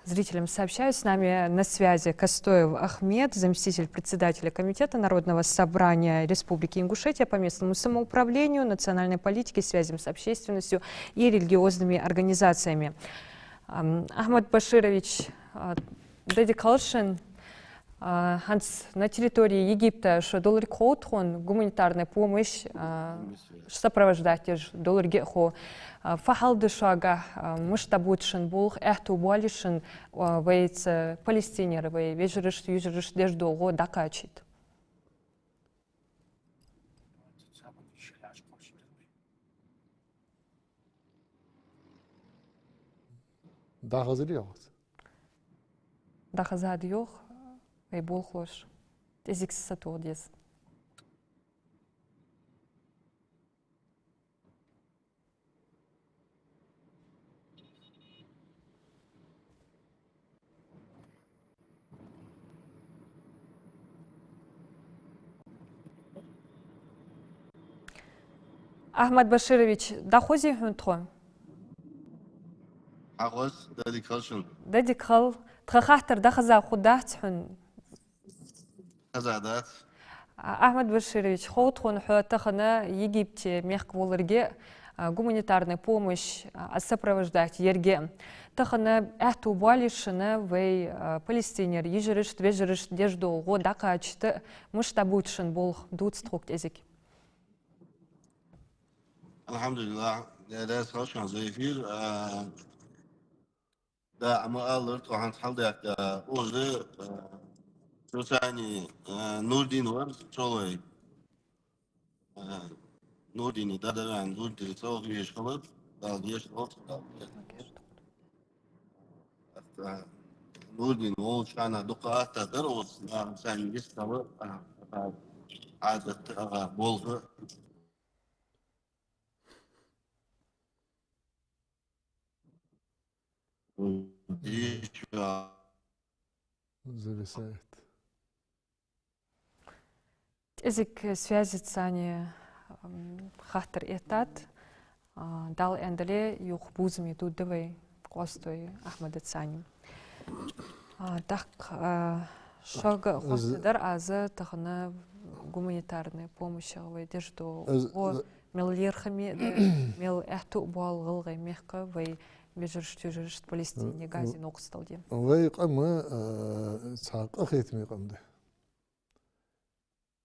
Speaker 1: зрителям сообщаю, с нами на связи Костоев Ахмед, заместитель председателя Комитета Народного собрания Республики Ингушетия по местному самоуправлению, национальной политике, связям с общественностью и религиозными организациями. Ахмед Баширович, Дэдди Калшин, Ханс, на территории Египта, что доллар коутхон, гуманитарная помощь, сопровождать доллар гехо, фахалды шага, мыштабутшин, булх, эхту буалишин, вейц палестинеры, вей вежерыш, южерыш, деждолго дакачит.
Speaker 2: Да, hazırlıyoruz.
Speaker 1: Daha zadi yok ve bol hoş. Eziksiz satıyor diyorsun. Ahmet Bashирович, доходи хунтхо.
Speaker 6: Агос dedication.
Speaker 1: Дедикал, тхахахтер дахаза худахтхун.
Speaker 6: Казадат.
Speaker 1: Ахмед Баширович, хоутхон хуатахана Египте мехкволерге гуманитарная помощь сопровождать ерге. Тахана эхту балишина вей палестинер ежерыш, двежерыш, деждол, годакачты, мыштабутшин бол дудструк язык.
Speaker 6: Alhamdulillah. ده سوشن زيفير ده أما الله طبعا حلدك أوزه شو ثاني نور دين ور شوي نور ديني ده عن نور دين سو فيش خلط ده فيش خلط نور دين هو كان دقة تدرس ثاني يستوى عادة بولغ
Speaker 2: Зависает.
Speaker 1: Язык связится они хахтер этат, дал энделе юх бузми тудовой костой Ахмеда Цани. Так, шага хостедар аза тахна гуманитарная помощь выдержу о меллерхами мел эхту бал гылгай мехка вей بجرشت فلسطين غازي نقص دي
Speaker 2: ويقام ساق أخيت ميقام ده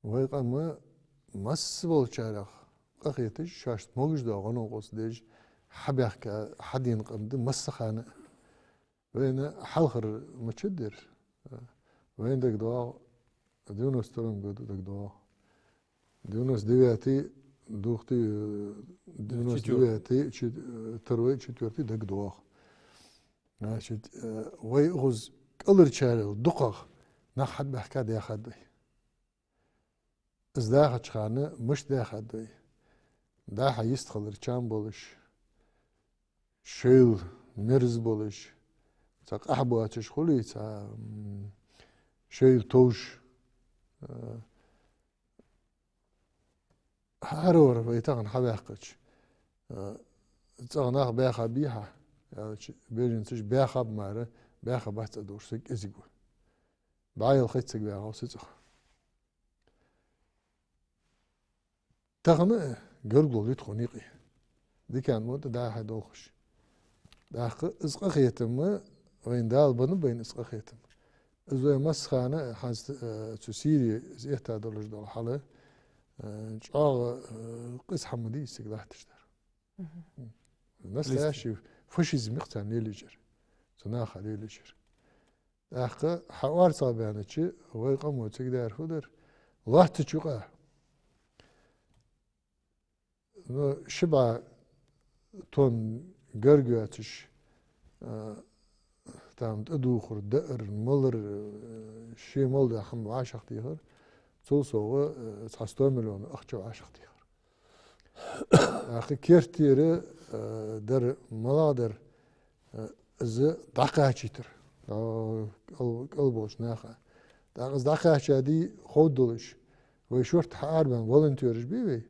Speaker 2: ويقام مس بالشارع أخيتش شاشت موجود غنو قص ديج حبيحك حدين قام ده مس خانة وين حلخر متشدر وين دك دوا ديونس ترم قد دك دوا ديونس دياتي دوختي ديونس دياتي تروي четвертый دك دوا значит ويغز قلر شارع دقق نحد بحكا دي خدي ازداخ خانه مش دا خدي دا حيستخلر چام بولش شيل مرز بولش تاق احبواتش خلي تا شيء توش هارور بيتاغن حباقش تاغناغ باخا بيها بيرين تش باخا بمارة باخا بحث أدور سيك إزيقو بعيل خيت سيك باخا وسيتخ تاغنا قرقل يتخونيقي دي كان موت دا حدوخش دا إزقا خيتم وين دال بنو بين إزقا خيتم إزوي مسخانة حاز تسيري زيهتا دولش دول حالة جاغ قيس حمدي استقلاح تشتر الناس لاشي فشي زميقتان ليليجر تناخا ليليجر اخا حوار صابانتشي ويقامو تقدر فدر الله تشوقه شبع تون قرقاتش تام تدوخر دقر ملر شي ملر حم عاشق تيهر توصو تحستو مليون أخجو عاشق تيهر أخي كيرتير در ملادر از دقه چیتر قلبوش ناخه از دقه چادی خود دلش و شورت حار بن ولنتیرش بیوی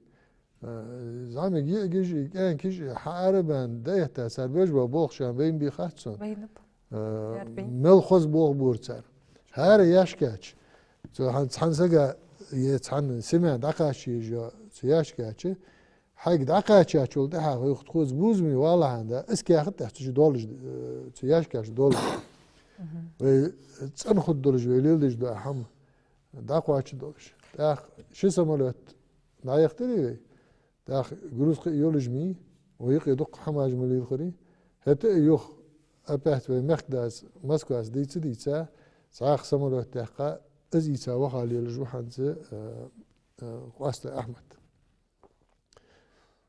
Speaker 2: زعما گیجی کن کیش حار بن ده تاثیر بیش با بخشم بین بیخاتون مل خوز بخ بورتر هر یاش کچ تو هنسگا یه تن سیمه دقه چیجا سیاش کچه حق دقه چه oldu ha xo'z buzmi valahanda iski yaxit taxtı dolj tiyaş kaş dol ve tsan xud dolj ve lildj da ham daqaç dolj da şu samolyot nayakteri ve da gruz yolujmi ve yqiduq hamaj mili khiri hatta yox apaht ve maqdas Moskvas ditsa saq samolyot daqa izitsa wa khalil juhanze qasla Ahmed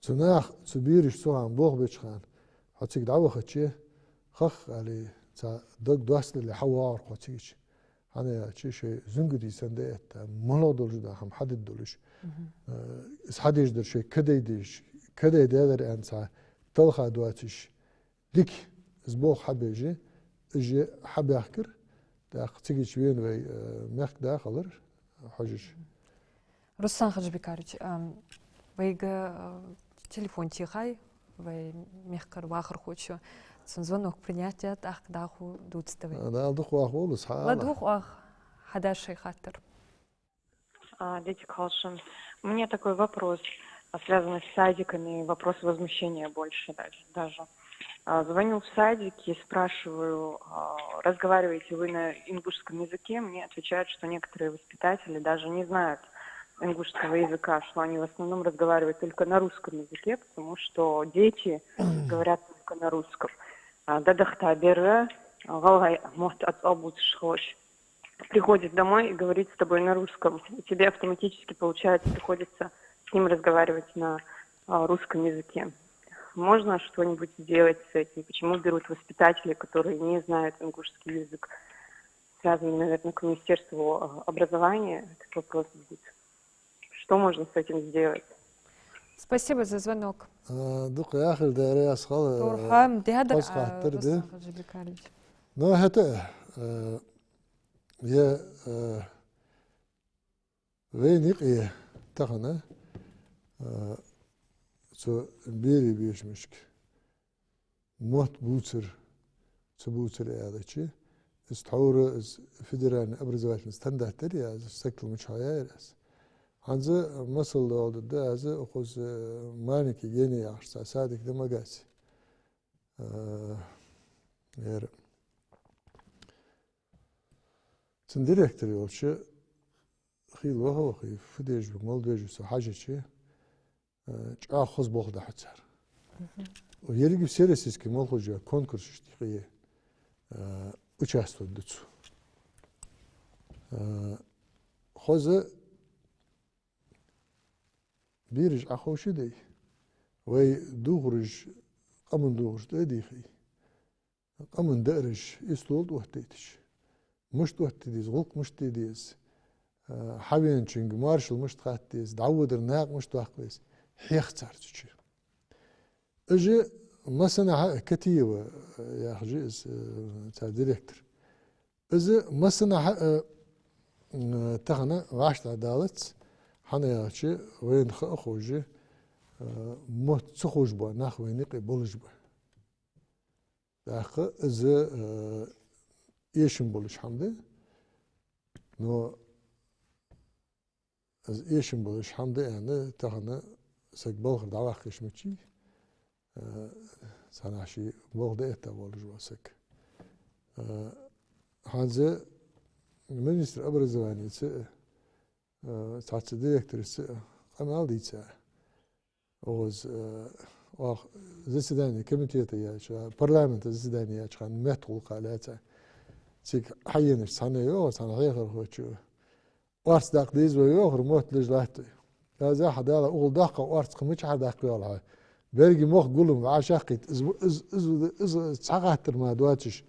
Speaker 2: تناخ تبيرش سوان بوغ بيشخان هاتيك دعوة خاتشي خخ علي تا دوك دواسل اللي حوار خاتيش أنا شيء زنقدي سندات ملا دولش ده هم حد دولش إس حدش در شيء كده يديش كده يدير أنسا تلخا دواتش ديك إس بوغ حبيجي إجي حب يحكر دا تيجي شوين وي مخ داخلر حجش
Speaker 1: Руслан Хаджибекарович, вейга телефон тихай, вей мехкар вахар хочу. Звонок принятия так даху дудстовый.
Speaker 2: أنا أدخل أخوه لصحابه.
Speaker 1: Ладвух ах хадашей хаттер.
Speaker 7: Дети Калшин. У меня такой вопрос, связанный с садиками, вопрос возмущения больше даже. Звоню в садик и спрашиваю, разговариваете вы на ингушском языке? Мне отвечают, что некоторые воспитатели даже не знают ингушского языка, что они в основном разговаривают только на русском языке, потому что дети говорят только на русском. Приходит домой и говорит с тобой на русском, и тебе автоматически, получается, приходится с ним разговаривать на русском языке. Можно что-нибудь сделать с этим? Почему берут воспитатели, которые не знают ингушский язык? Связанный, наверное, к Министерству образования этот вопрос будет. Что можно с этим сделать?
Speaker 1: Спасибо за звонок.
Speaker 2: دق آخر داره أسخال
Speaker 1: Турхам дядер
Speaker 2: خاطر ده.
Speaker 1: Руслан Хаджибекарович.
Speaker 2: نو حتى يا وين يقي تخنا سو بيري بيش مشك موت بوتر سبوتر هذا شيء استحور فدران أبرزوات مستندات تري از سكل مش هايرس عنزه مثل oldu da az okoz maniki yeni yaşta sadik de magasi yer تن ديريكتور يولش خيل وهو خي فديج بمال ديج سو حاجة شيء جا خز بوخ ده حتر ويرجع سيرسيس كمال خجوا كونكورس اشتقيه участвует децу خز بيرج أخوش دي وي دوغرج قمن دوغرج دي خي قمن دقرج يستولد وحديتش مش توحديز غلق مش تيديز حبين چنگ مارشل مش تخاتيز دعود الناق مش توحقيز حيخ تارتش اجي مثلا كتيبة يا خجيز تاع ديريكتور اذا مثلا تخنا غاشت عدالت حنا ياشي وين خوجي موت تخوج بو ناخ وين قبولج بو داخ از يشم بولش حمد نو از يشم بولش حمد يعني تخنا سك بولخ دعوة خشمتشي سناشي بولخ ده اتا بولج واسك هذا المينستر образования تعطي ديرектор قنال ديتا اوز заседание комитета я парламента заседание я чхан метул قالتا تيك حينش سنه يو سنه غير خوچو وارس داق ديز ويو موت لجلات هذا حدا اول داق وارس قمچ حدا قيالها برغي مخ قولم عاشقيت از صغاتر ما دواتش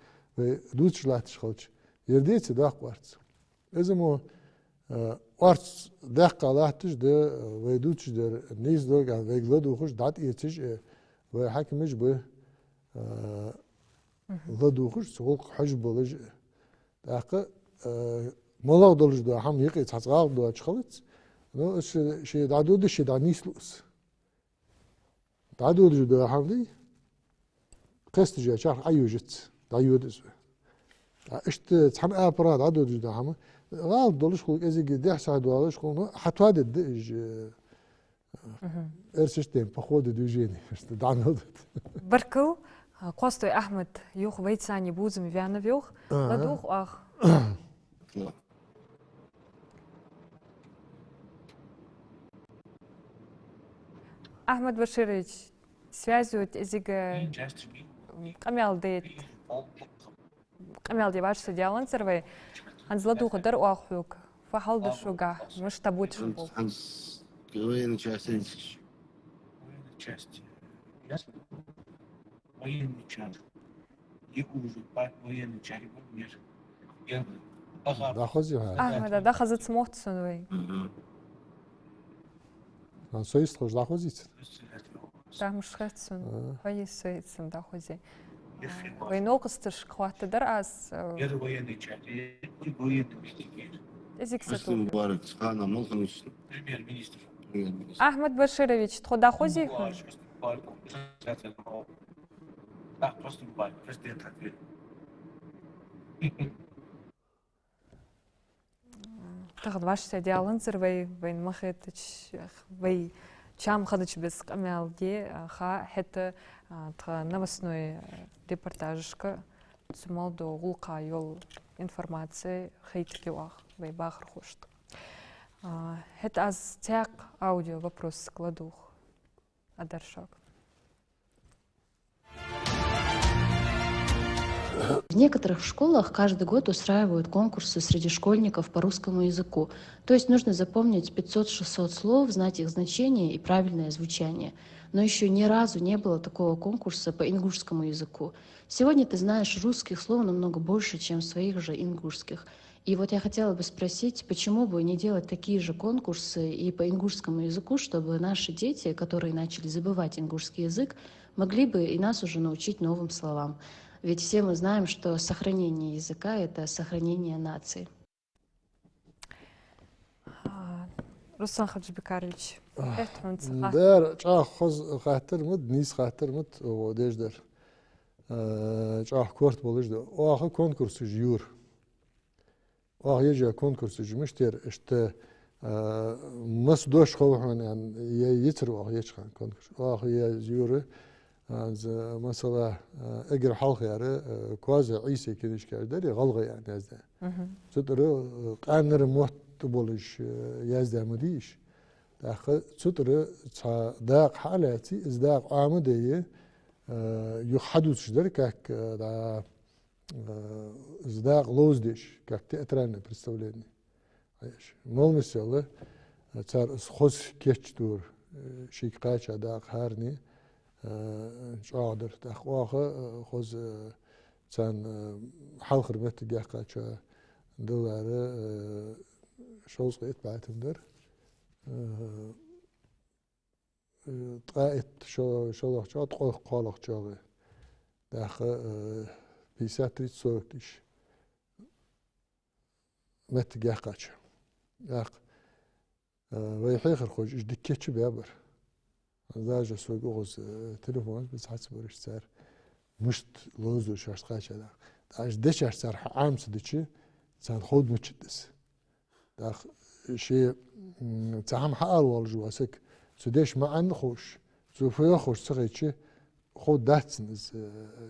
Speaker 2: دوتش لاتش خوچ يرديت داق وارس ازمو وارس داق لاتش ده ويدوتش در نيز دوغ ويغلو دوخش دات يتش وحكمش به لدوخش سوق حجب بولج داق مولغ دولج ده هم يقي تصغاق دو اشخلت نو شي دادو ده شي دانيسلوس دادو ده هم دي قست جا شاخ ايوجت دايودس اشت تحن ابراد دادو ده هم غال دولش خو ازي ده ساعه دولش خو حتى دج ارسشتين походу движения что данод
Speaker 1: بركو قوستو أحمد يوخ بيت ساني بوزم فيانا فيوخ لدوخ أخ أحمد بشيريش связывают езига камел дей ваш сидялан сервей анзладуха дар уахук фахалда шуга мыш табут шубул.
Speaker 6: Военной части.
Speaker 8: Ясно? Военный час. И уже военный час. Я
Speaker 2: да خوزي
Speaker 1: أحمد ده خزت سموت سنوي.
Speaker 2: من سويس خوش да خوزيت.
Speaker 1: ده مش خت سن. هاي سويت سن ده خوزي. وينوقستش خوات درأس.
Speaker 8: Я военный час. И военный министр.
Speaker 1: إزيك
Speaker 6: Просто
Speaker 1: ستو.
Speaker 6: Мубарак, Хана, Молханович.
Speaker 8: Премьер-министр.
Speaker 1: أحمد بشيريش تخدا خوزي.
Speaker 8: Так, просто Мубарак, президент ответ.
Speaker 1: تاخد واش سيديالن سروي وين مخيتش وي شام خدش بس قمال دي خا حتى новостной репортажка цумал до гулка йол информации хейтки вах вей бахр хошт. Это аз тяг аудио вопрос складух адаршак.
Speaker 9: В некоторых школах каждый год устраивают конкурсы среди школьников по русскому языку. То есть нужно запомнить 500-600 слов, знать их значение и правильное звучание. Но еще ни разу не было такого конкурса по ингушскому языку. Сегодня ты знаешь русских слов намного больше, чем своих же ингушских. И вот я хотела бы спросить, почему бы не делать такие же конкурсы и по ингушскому языку, чтобы наши дети, которые начали забывать ингушский язык, могли бы и нас уже научить новым словам. Ведь все мы знаем, что сохранение языка — это сохранение нации.
Speaker 1: Руслан Хаджибекарович,
Speaker 2: دار جاه خوز خاطر مد نيس خاطر مد وديش دار جاه كورت بولش ده وآخر كونكورس جيور وآخر يجي كونكورس جمشتر اشت مس دوش خوهم يعني يتر وآخر يجخان كونكورس وآخر يجيور از مثلا اگر حلق یاره کوازه عیسی کدیش کرده غلقه يعني ازده چطوره قانر موت بولش یازده مدیش داخل چطوره داق حالاتي از داق عامده يحدث دركك دا از داق لوزدش как театральное представление мол mesela çar xos keçtur şikayet daq harni شادر تخواخه خوز تن حال خرمت جاكا شا دلاره شوز قيت بعتهم در قائت شو لخ شاد قالق شاغه داخل بيساتريت سوكتش مت جاه قاش جاه ويحيخر خوش إيش دكتش بيابر زاج سوق أغز تلفون بس حسب ورش صار مشت لوزو شاش قاش هذا عاش دش صار عام سدتشي صار خود متشدس داخ شيء تعم حال والجواسك سديش ما عن خوش زوفيا خوش سقيتشي خود داتسنز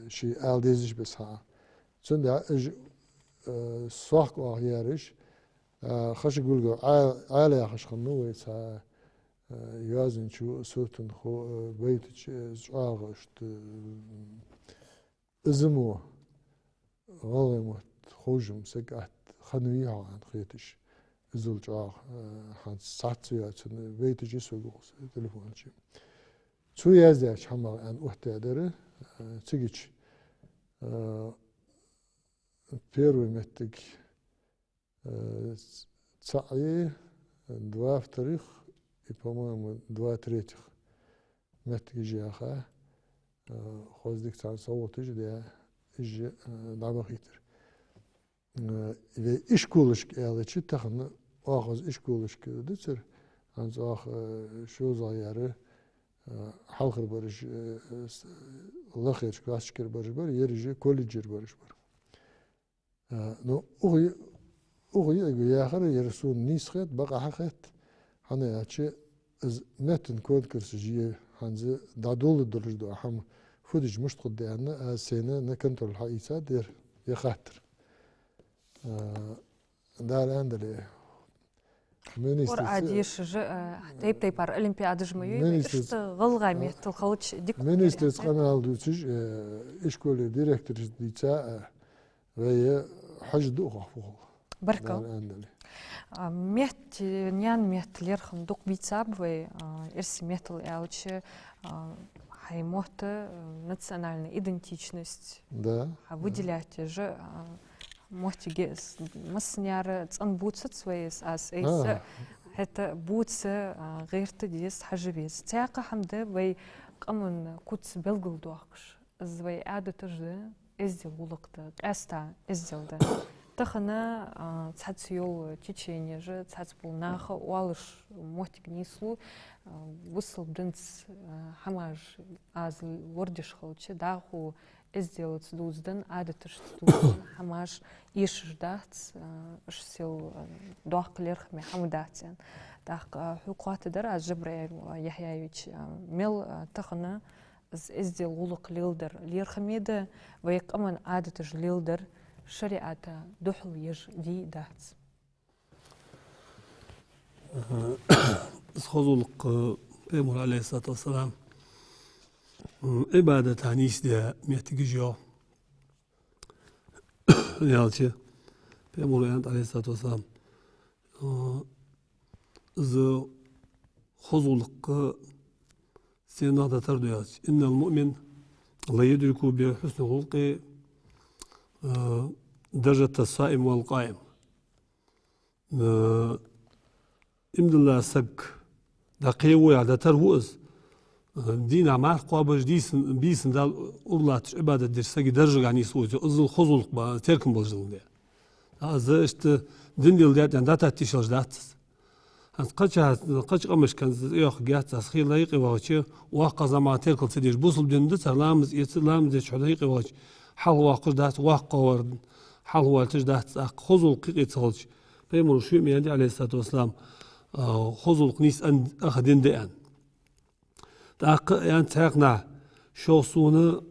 Speaker 2: شيء آل ديزش بس ها سند ساق وغيارش خش يقول عالي يا خش خنوه سا يازن شو سوتن خو بيتش زعاغشت ازمو غالمت خوجم سقعت خنويها عن خيتش ازول جاغ حان ساتسيا تن بيتش يسوق تليفون شي شو يازداش حمل أن أحتاجره تيجي بيرو متك تسعي دوا في تاريخ по-моему 2/3 متك جاخا خوزدك تاع صوت جدا إج لعبة خيتر إذا إيش كولش كأله شيء تخن آخذ إيش كولش كدتر عند آخ شو زايره حلقة برش الله خير كاش كر برش بر يرجع كل جير برش بر نو أغي يا آخر يرسون نيس خيط بقى حقت هنا ياتشي متن كود كرسجية هنزه دادول درج دو هم فودج مش قدامنا سنة نكنتر الحقيقة دير يخاطر دار عندنا
Speaker 1: ور عاديش تيب بار أولمبياد جمعي إشت غلغة ميت الخلش ديك
Speaker 2: Ministers kanal دوتش إشكول ديركتور ديتا وهي حج دوغة فوق
Speaker 1: بركة ميت نيان ميت ليرخم دوق بيتساب و إرسي ميت الأوتش هاي موت национальная идентичность
Speaker 2: да
Speaker 1: выделять же موت جيس مسنيار تنبوتت سويس أس إيس هتا بوتس غير تديس حجبيس تاقة حمدة وي قمن كوتس بلغل دوقش زوي عادة تجد إزدل ولقدا أستا إزدل ده تخنا تحتسيو تيتشيني جا تحتبول ناخا والش موتك نيسلو وصل بدنس حماج از وردش خلتش داخو إزدل تدوزدن عادة تشتدوزدن حماج يشش دات اشسيل دوق ليرخ مي حموداتين داق حقوقات در جبريل يحيايوش ميل تخنا إزدل ولق ليلدر ليرخميدا ويق أمن عادة ليلدر شريعة دحل يج دي دات
Speaker 3: خذلق بيمر عليه الصلاة والسلام عبادة تانيس ده ميتجيو يالشي بيمر عليه الصلاة والسلام ز خذلق سينادة ترديات إن المؤمن لا يدرك بحسن خلقه درجة الصائم والقائم إمد الله سك دقيقة على تروز دينا مع قابج ديسن بيسن دال أولات عبادة درسك درجة يعني سويت أزل خذل با تركم بالجل ده هذا إشت دندل ده عند داتا تيشلج دات قش قمش كان ياخ جات أسخيل لايق واجي واقع زمان تركل تديش بوصل دند سلامز يتلامز يشحذيق واجي حل واقع دات واقع ورد حل والتج دات خذل قيقي تخلج بيمر شو ميادي عليه الصلاة والسلام خذل قنيس أن أخدين دقان يعني تاقنا شو سونا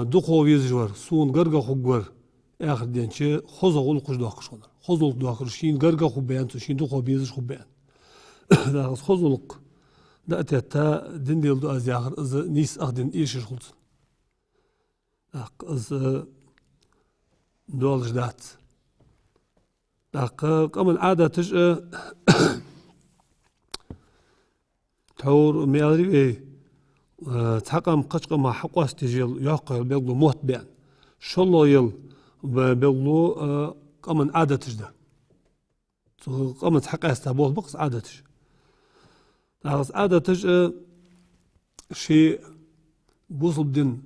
Speaker 3: دقو ويزجور سون غرغا خوغور آخر دينشي خذل قلقش داقش خنر خذل داقش شين غرغا خوبيان شين دقو بيزج خوبيان خذل دأتي تا دنديل دو أزي آخر إز نيس أخدين إيش خلص إز دولج دات قمن عادة تج تور ميالري إيه تحقم قشقم حقواس تجيل يقل بيقولوا موت بيان شلو يل بيقولوا قمن عادة تجدا قمن تحقاس تابوه بقص عادة تج عادة تج شيء بوصل دين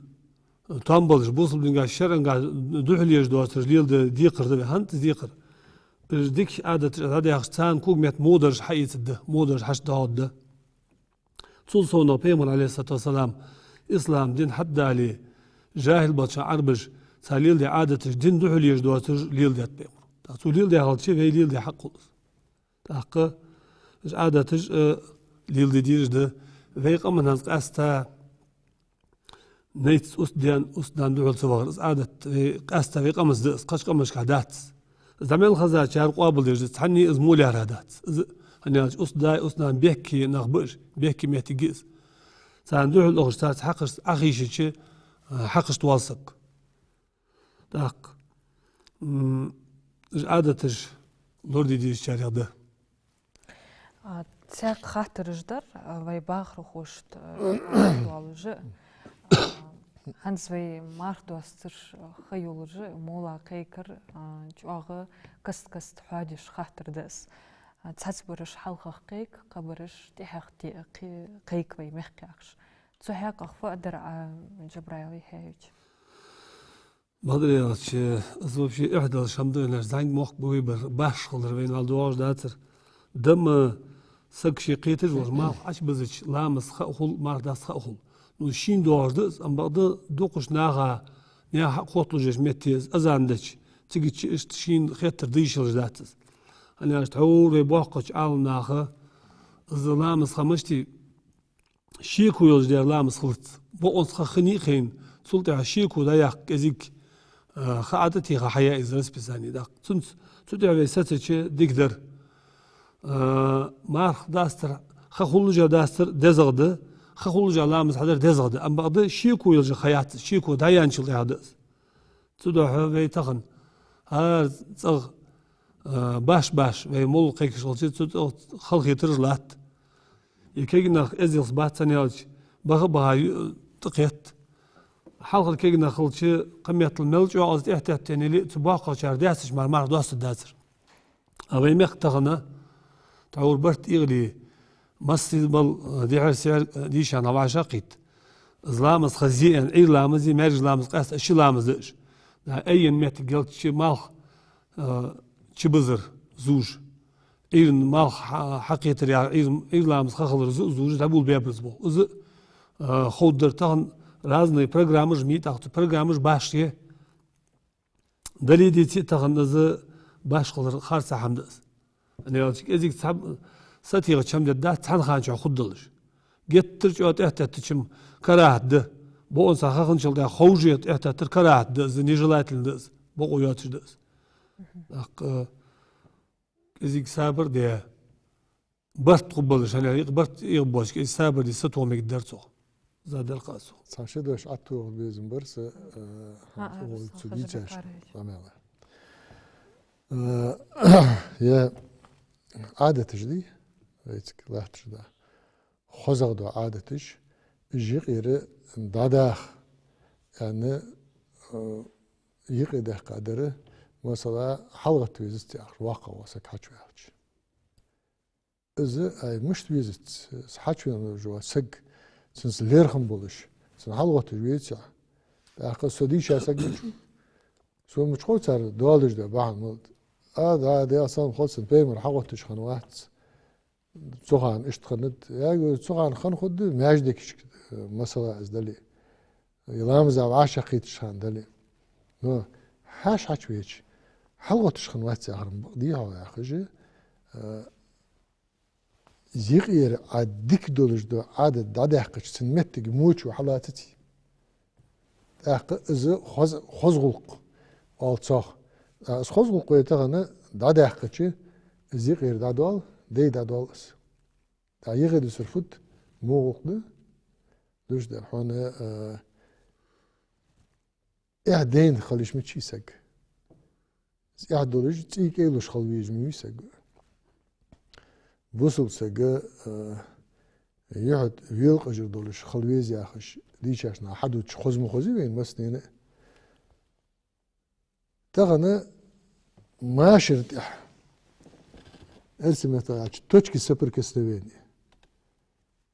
Speaker 3: تامبلش بوصل دين قاعد شرن قاعد دوح ليش دوات رجليل ديقر ده هانت ديقر ديك عادة هذا يختان كوجمت مودرج حيث ده مودرج حش ده تصلنا بيمر عليه الصلاة والسلام إسلام دين حد عليه جاهل بطشا عربج ساليل دي عادة دين دحو ليش دواتر ليل دي بيمر تقول ليل دي هالشي في ليل دي حق تحقق عادة ليل دي ديج ده في قمن هنسق أستا نيت أسدان دحو الصغار عادة أستا في قمص ده قش قمش كعدات زمان الخزات شهر قابل ديج تحني إزمولي هرادات أنا أسدان بيحكي نخبر بيحكي ميتجيز ساندوح الأخر ساعات حقش أخيش شيء حقش توثق داق عادتش لوردي دي الشارع ده
Speaker 1: تساق خاطر جدر ويباخر خوشت والج هنس وي مارد وستر خيولج مولا كيكر جواغ كست حادش خاطر دس تحسبرش حلقة قيك قبرش تحق قيك وي مخكاكش تسحق أخفاء درع جبرايوي هيج
Speaker 3: مادري أش أزوج شيء إحدى الشمدين زين موق بويبر باش خلر بين الدواج داتر دم سك شيء قيتج وما عش بزش لامس خأخل ما داس خأخل نوشين دواج دس أم بعد دوقش ناغا نيا قطلو جش متيز أزاندش تيجي تشين خيتر ديشل داتس أنا أشتعور يبوقش على ناخه الزلامس خمشتي شيكو يلجدير لامس خلط بقونس خخني خين سلطة شيكو دايق كزيك خعدتي خحياء إزرس بساني داق سنت سلطة بيستش ديكدر مارخ داستر خخولجا داستر دزغد خخولجا لامس حدر دزغد أم بعد شيكو يلج خيات شيكو دايان شلطة هذا تدوح بيتخن هذا صغ باش في مول قيك شلطة خلقي ترجلات يكيجنا إزيل صباح سنيالش بها تقيت حلقة كيجنا خلشي قمية الملج وعاوز احتياط يعني لي تباقى شهر داسش مع دوست داسر أبي مختغنا تعور برت إغلي مصي بل ديعر سعر ديش أنا بعشقيت زلامز خزيان أي لامزي مارج لامز قاس أشي لامزش أي ميت قلت شي مال شي بزر زوج إيرن مال حقيقة يعني إيرن لامز خخلر زوج تبول بيبرز بو إذا خودر تان разные программы жмит, а программы башки. Дали дети тагназы башкалар харса хамдас. Ани алчик эзик сатига чамда да тан ханча худдылыш. Геттир жот эхтатчим караатды. Бу он сахахынчылда хоужет эхтатыр караатды, нежелательно бу уятчдас. Ак эзик сабыр де барт кубалыш, ани барт игбош, сабыр ди сату мегдерцо. زاد القاسو.
Speaker 2: صاشد وش عطوا بيزم برس تبيجاش عمله. يا عادة جدي هيك لا تجدا. خزق دو عادتش يغير داداخ يعني يغير قدره مثلا حلقة تويزت واقع وسك حشوي حش. إذا أي مش تويزت حشوي جوا سق سنس ليرخم بولش سن حلقة تويزت أخذ سديش أسقيش سو مش خوت صار دوالج ده بعد ملت ده أصلا خلص بيمر حلقة تشخن واحد سوغان اشتخنت يا سوغان خن خد ماجدك مثلا ازدلي يلامز او عاشقي تشخن دلي نو حاش حچويش حلقة تشخن واحد ساهرم دي هو يا اخي زيغير عدك دولج دو عدد دادحقش سنمتك موچ وحلاتتي اخ از خزغلق alçaq. Xozğul qoyatağını dadahqıcı zıqir dadal dey dadalız. Ayıqı sürfut moğuldu. Düşdü. Hani اعدين خليش متشيسق. اعدولج تيك ايلوش خلويج ميسق. وصل سق يعد ويلق اجر دولش خلويز ياخش ديشاشنا حدو خزم خزي بين مسنينه تغنى ما شرتح ارسمت توچكي سفر كستويني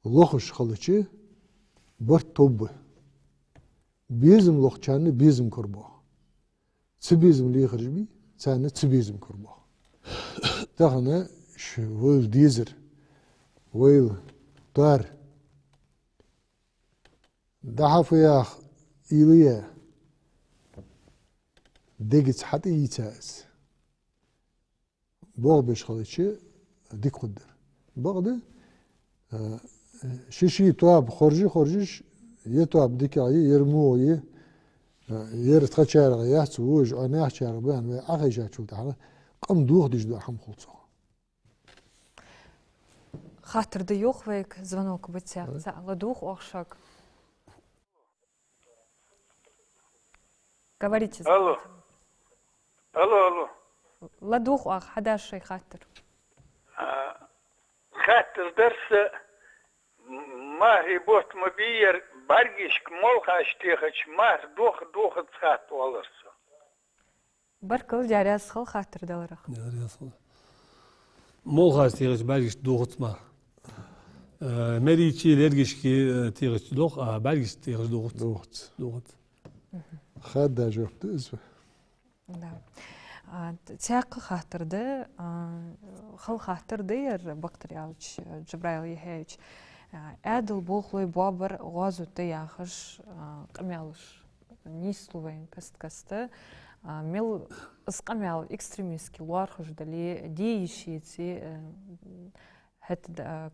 Speaker 2: لوخش خلچي برت توب بيزم لوخچاني بيزم كربو تسبيزم لي خرجبي تساني تسبيزم كربو تغنى ويل ديزر ويل تار دحف ياخ إليا ديجت حتى يتاز بوغ بيش خليتشي ديك قدر بغد شيشي تواب خرجيش يتواب ديك يرمو يرتخشار يحت وج عناح شار بان اخي شو تعالى قم دوخ ديش دو حم خلصو
Speaker 1: خاطر ضيوخ ويك звонок بتاع ладух охшак. Говорите.
Speaker 10: Алло. Алло.
Speaker 1: ладух ах حداشي خاطر.
Speaker 10: خاطر درس ما هي بوت مبير برجيشك ملخاش تيخش ما دوخ تخات والرسو.
Speaker 1: بركل جاريس خل خاطر دلرخ.
Speaker 3: مول تيغش برجش دوغت ما مريتشي لرجش كي تيغش دوغ برجش تيغش دوغت
Speaker 2: خاد دا جوفت اسمه
Speaker 1: Да. تاق خاطر ده خل خاطر دير بكتريالش جبرايل يهيج ادل بوخلي بابر غازو تياخش قمالش نيسلوين كاست ميل اسقمال اكستريميسكي وارخش دلي ديشيتي هت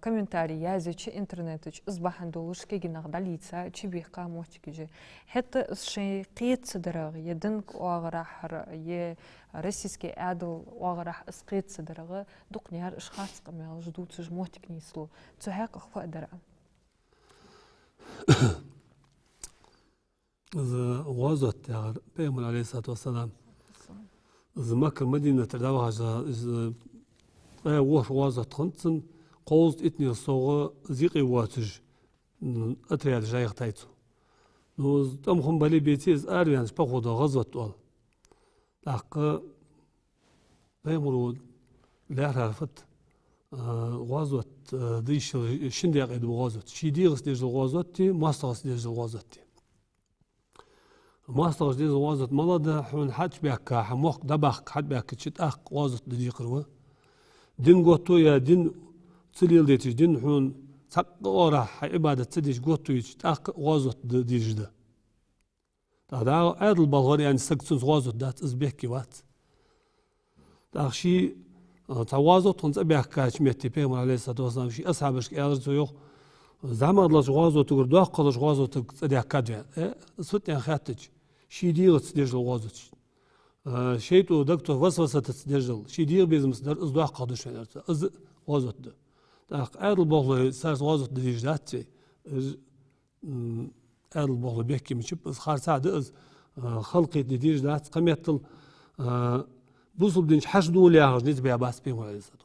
Speaker 1: комментарий языч интернетыч избахан долуш кегинах далица чибиха мотикиже хет шей кыйцыдырыгы един оагырахыр е российский адыл оагырах ысқыйцыдырыгы дукняр ышхасқымел ждуцыж мотик нислу цухак хфадара
Speaker 3: غازت يا بيغمبر عليه الصلاة والسلام مكة مدينة ترداوها غازت خنصن قوز اتني صوغ زيقي واتج اترياد جايق تايتو نوز تمخم بالي بيتيز اريانش باخودا غزوت وال لاق بيمرود لا عرفت غزوت ديش شندي قيد غزوت شي ديغس ديج غزوت تي ماستغس ديج غزوت تي ماستغس ديج غزوت ملدا حون حج بيك حموق دبخ حد بيك تشت اخ غزوت دي قروا دين غوتو يا دين تسليل ديتش دين حون تق ورا عبادة تديش غوتو يش تاق غازوت ديش ده دا عادل بالغور يعني سكتون غازوت دات ازبيكي وات داخشي تعوازوت خنص ابيك كاش ميتي بيغمبر عليه الصلاة والسلام شي اصحابش كيالرزو يوخ زعما الله غازوت تقول داق قدش غازوت تديك كاديا سوت يعني خاتج شي دير تديش غازوت شيتو دكتور وسوسة تديجل شي دير بيزمس در از داق قدش از غازوت ده داق عادل بالغور ساس غازوت ديش داتي عادل بالغور بيحكي مشب از خارسا از خلقي ديش دات قميتل بوصل دينش حشدو لياهج نيت بيا باس بيغمبر عليه الصلاة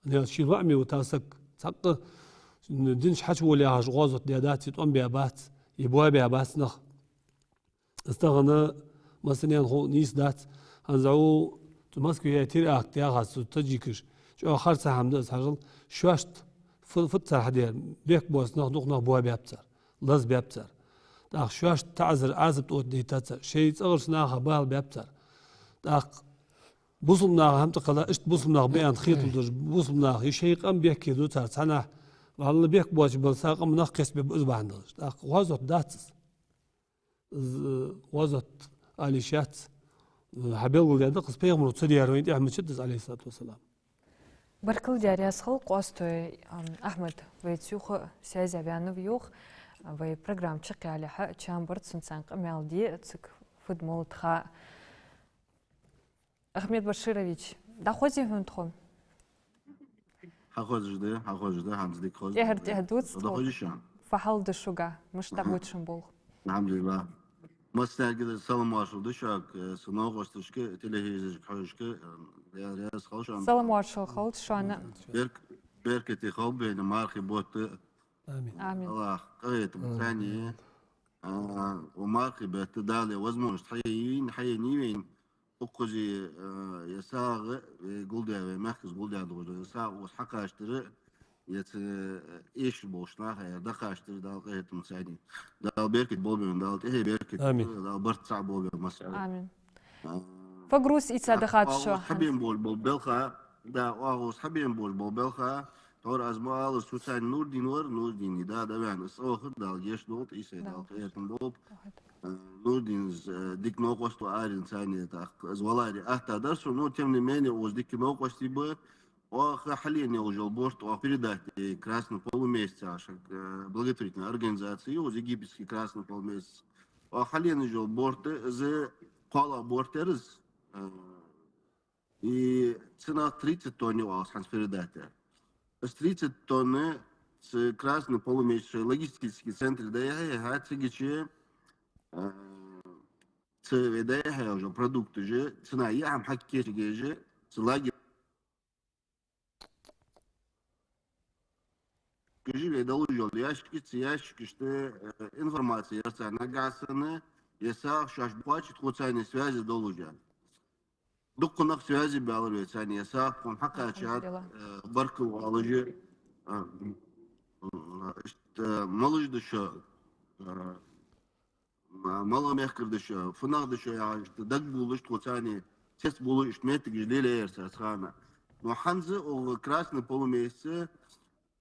Speaker 3: والسلام شي وعمي وتاسك تق دينش حشو لياهج غازوت دياداتي تقوم بيا بات يبوا بيا باس نخ استغنى مثلا هو نيس دات هنزعو تمسكو هي تير اك تياغاس تجيكش شو خارسا حمد از حجل شواشت فتر حدير بيك بوس نخ نخ بوا بيابتر لز بيابتر داخ شواشت تعذر عازب تقول ديتاتر شي تصغرش ناخا بال بيابتر داخ بوصلنا هم تقلا اشت بوصلنا بيان خيط ودرج بوصلنا يشيق ام بيحكي دو تاع سنه والله بيك بواش بالساق ام نقص بأزبع عندش داخ وازوت داتس وازوت اليشات حبيل قول دقس بيغمر تصدير وين احمد شدس عليه الصلاه والسلام
Speaker 1: بركل جاريس خل قاستو احمد ويتسوخ سيازا بيانو بيوخ وي программ чеки على حق чамбарт سنسان قمال دي تسك فوتبول تخا Ахмед Баширович, доходи гунтхом.
Speaker 6: حخوجده همزديك خوج
Speaker 1: يهر تهدوت
Speaker 6: доходишан
Speaker 1: فحال دشوغا مش تابوتشن بول.
Speaker 6: الحمد لله مستعجل سلام واشل دشاك سنوغ وستشك تلهيزك حوشك يا رياس خوشان
Speaker 1: سلام وارشل خالد شانا.
Speaker 6: بيركتي خوب بين مارخي بوت
Speaker 1: آمين.
Speaker 6: الله قريت ثاني ومارخي بتدالي وزموش حيين وين أقصي يساق قلدي مركز قلدي عدو يساق وحقا اشتري إيش بوشناها دقا اشتري دال قيت مساعدين دال بيركت بولبي دال إيه بيركت دال برت صعب بولبي مصر
Speaker 1: آمين. فقروس إيسا دخات شو
Speaker 6: حبين بول بلخا да, оғыз хабен бол белха, тор азмал сусайн Нурдин, да, вен, сохы, дал, еш долт, исе, дал, хертен бол. Нурдин дик нокосту арин сани, так, звалари, дарсу, но тем не менее, уж дик нокости бы, حاليا уже борт передать красный полумесяц благотворительной организации уже египетский красный полумесяц حاليا уже борт за кола бортерс и цена 30 тонн у вас передать с 30 тонн с красный полумесяц логистический центр да я хатигичи с ведая уже продукты же цена я am hakkeje же с лаги Скажи, доложил, ящики, что информация, если нагасаны, если шаш плачет, хоть они связи доложат. Докунах связи белорусии, они если он хакачат, барку алыжи, малыш дышо, маломехкер дышо, фунах дышо, я что даг булыш, хоть они сесть булыш, метик ждели ерса, схана. Но ханзы о красный полумесяце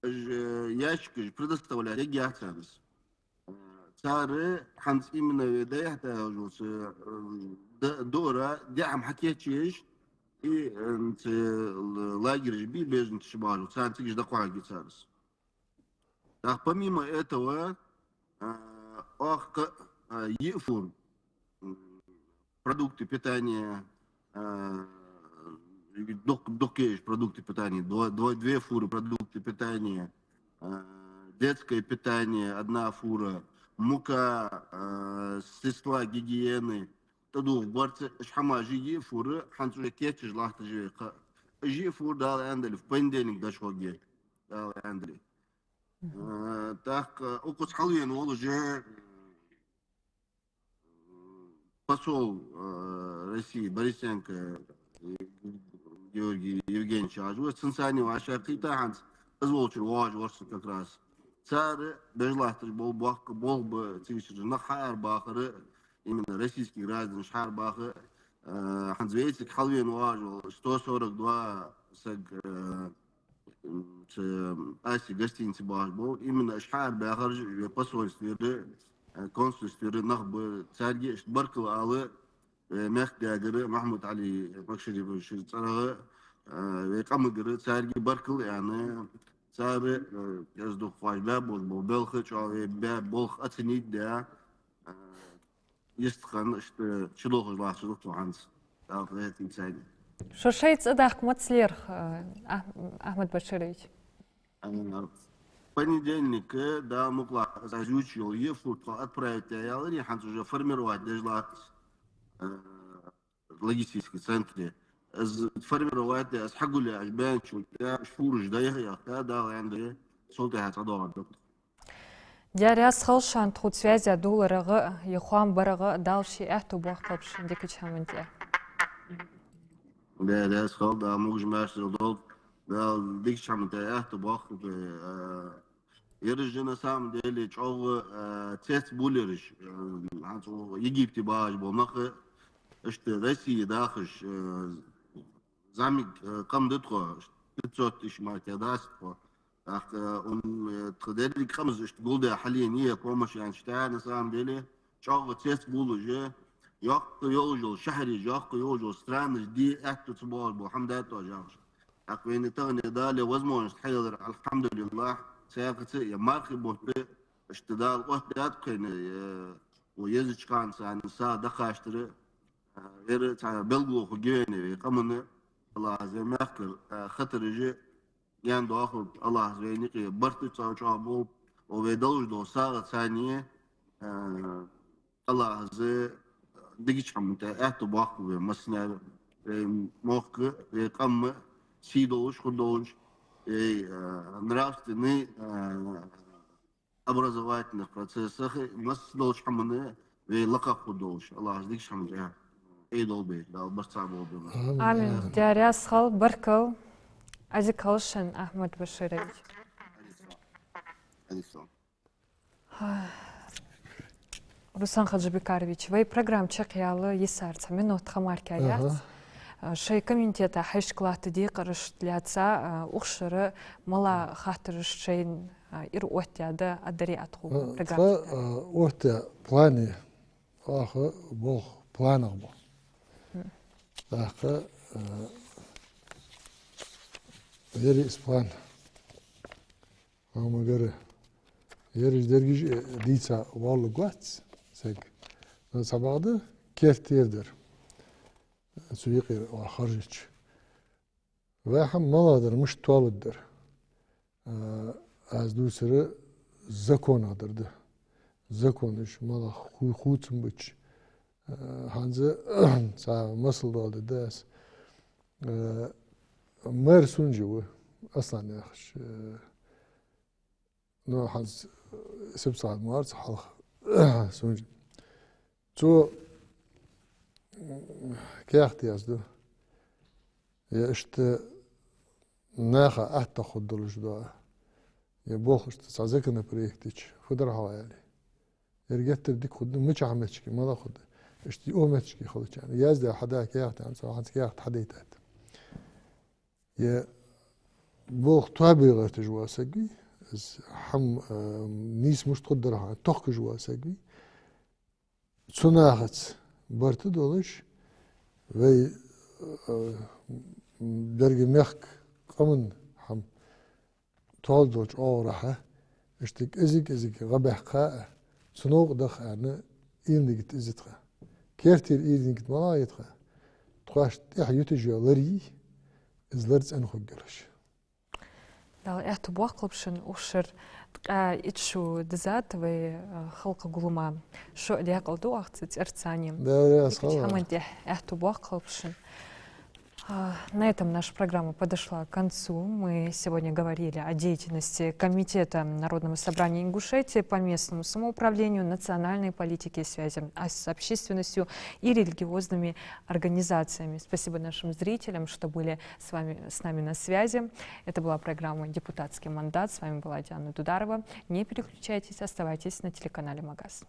Speaker 6: ящик предоставляли региацию. Цары ханс именно ведая дора дям хакетчиш и лагерь би бежен шибару. Цары тигиш дакуаги царс. Так помимо этого, ефур продукты питания докеж продукты питания, две фуры продукты питания, детское питание, одна фура, мука, средства гигиены, таду в борце шхама жиги фуры, хансуя кетчиш лахта живе, жи фур дал эндели, в понедельник дошоге, дал эндели. Так, окус халуен ол уже посол России Борисенко Георгий Евгеньевич Ажуев, Цинцани, ваша Китаханс, позвольте, важно как раз. Цары, бежлахтыш, бол бы, нахар бахары, именно российских граждан, шар бахы, ханзвейцик, халвен важно, 142 аси гостиницы бах был, именно шар бахар, посольстве, консульстве, нахбы, царги, баркал алы, مخدعجر محمود علي بكشري بشر صار ويقام سارجي بركل يعني صار يصدق فاش باب والبلخ شو باب بلخ أتنيد ده يستخن شلوخ الله شلوخ وعنس تعرف إنسان
Speaker 1: شو شيء تصدق متسلير أحمد بشيروvić
Speaker 6: понедельник да могла зазвучил ефут отправить я ханс уже формировать даже логистический центр формировать أسحقوا لي عجبان شو شهور جداية يا دا عندي صوتي هتضاعف دكتور.
Speaker 1: Дяряс халшан тхут связи долларага яхуам барага далши эхту бахтапш дикич хаманте.
Speaker 6: Да, сказал, да, можем мясо долг, да, дикич хаманте эхту бахтап. Ережи на самом деле чего тест булериш, Египте баш болмахы, что Россия дахыш замик камдытхо 500 тысяч марки даст. Так он традиционный камз, что голда حاليا هي помощь يعني что на самом деле чего тест булуже, يحق يوجو شهري يحق يوجو страны دي احتو تبار بحمدات وجاش. Так وين تغني دالي возможность حيدر الحمد لله. سياقتي يا ماركي بوت اشتدال وحدات كين ويزج كان سان سا دخاشتر غير تاع بلغو خجيني قمنا الله زي ما اخر خطر يجي يعني داخل الله زي نقي برت تاع بو وبيدوج دو ساعه ثانيه الله زي دقيقه من تاعته باخو مسنا موك قم سيدوش خدوش нравственный образовательных процессах нас должен мы лаках удолж Allah ждик шамджа эй долбей да барца болду
Speaker 1: Амин Дяряс хал баркал азикалшан Ахмад Баширович Руслан Хаджибекарович, вы программ чекиялы есарца минут хамаркаят Шей комитета хайшклахты ди қарыштляца ұқшыры мала хатырыш шейн ир оттяды адари атқу.
Speaker 2: Отя плане, ахы бол планах бол. Ахы ери исплан. Ама göre yeriz dergiş diysa varlı guats sek. Sabahdı keftirdir. Süyqir ve harjiç. Ve ham maladır mış tualıdır. Az dusarı zakonadırdı. Zakonuş mala hutsum biç. Hanzı sa masıl oldu das. Mer suncu aslan yaxş. No hans sibsal mars halq suncu. Ço كيف يازدو يا اشت ناخا اتخذ دولش دوا يا بوخشت سازكنا بريكتيش فدر حوالي يرجت ديك خد مش عملتش ما لا خد اشتي اومتش خد يعني يازد حدا كيف عن صراحه كيف حديتات يا بوخ طابي غير تجوا سقي حم نيس مش تقدرها تخك جوا سقي صناعت برت دولش ve dergi mek kamun ham toldoç oraha işte ezik gabahqa sunuq dakhana indigit izitqa kertir indigit malayitqa tqash yahyutujolari izlarts an khoggersh
Speaker 1: Дал эхту буақлыпшын ұшыр итшу дызат ве халқа гулума шо диақылду ақцит эрцаним.
Speaker 2: Да, асхала.
Speaker 1: Хаманте эхту буақлыпшын. На этом наша программа подошла к концу. Мы сегодня говорили о деятельности Комитета Народного собрания Ингушетии по местному самоуправлению, национальной политике и связи с общественностью и религиозными организациями. Спасибо нашим зрителям, что были с нами на связи. Это была программа «Депутатский мандат». С вами была Диана Дударова. Не переключайтесь, оставайтесь на телеканале Магаз.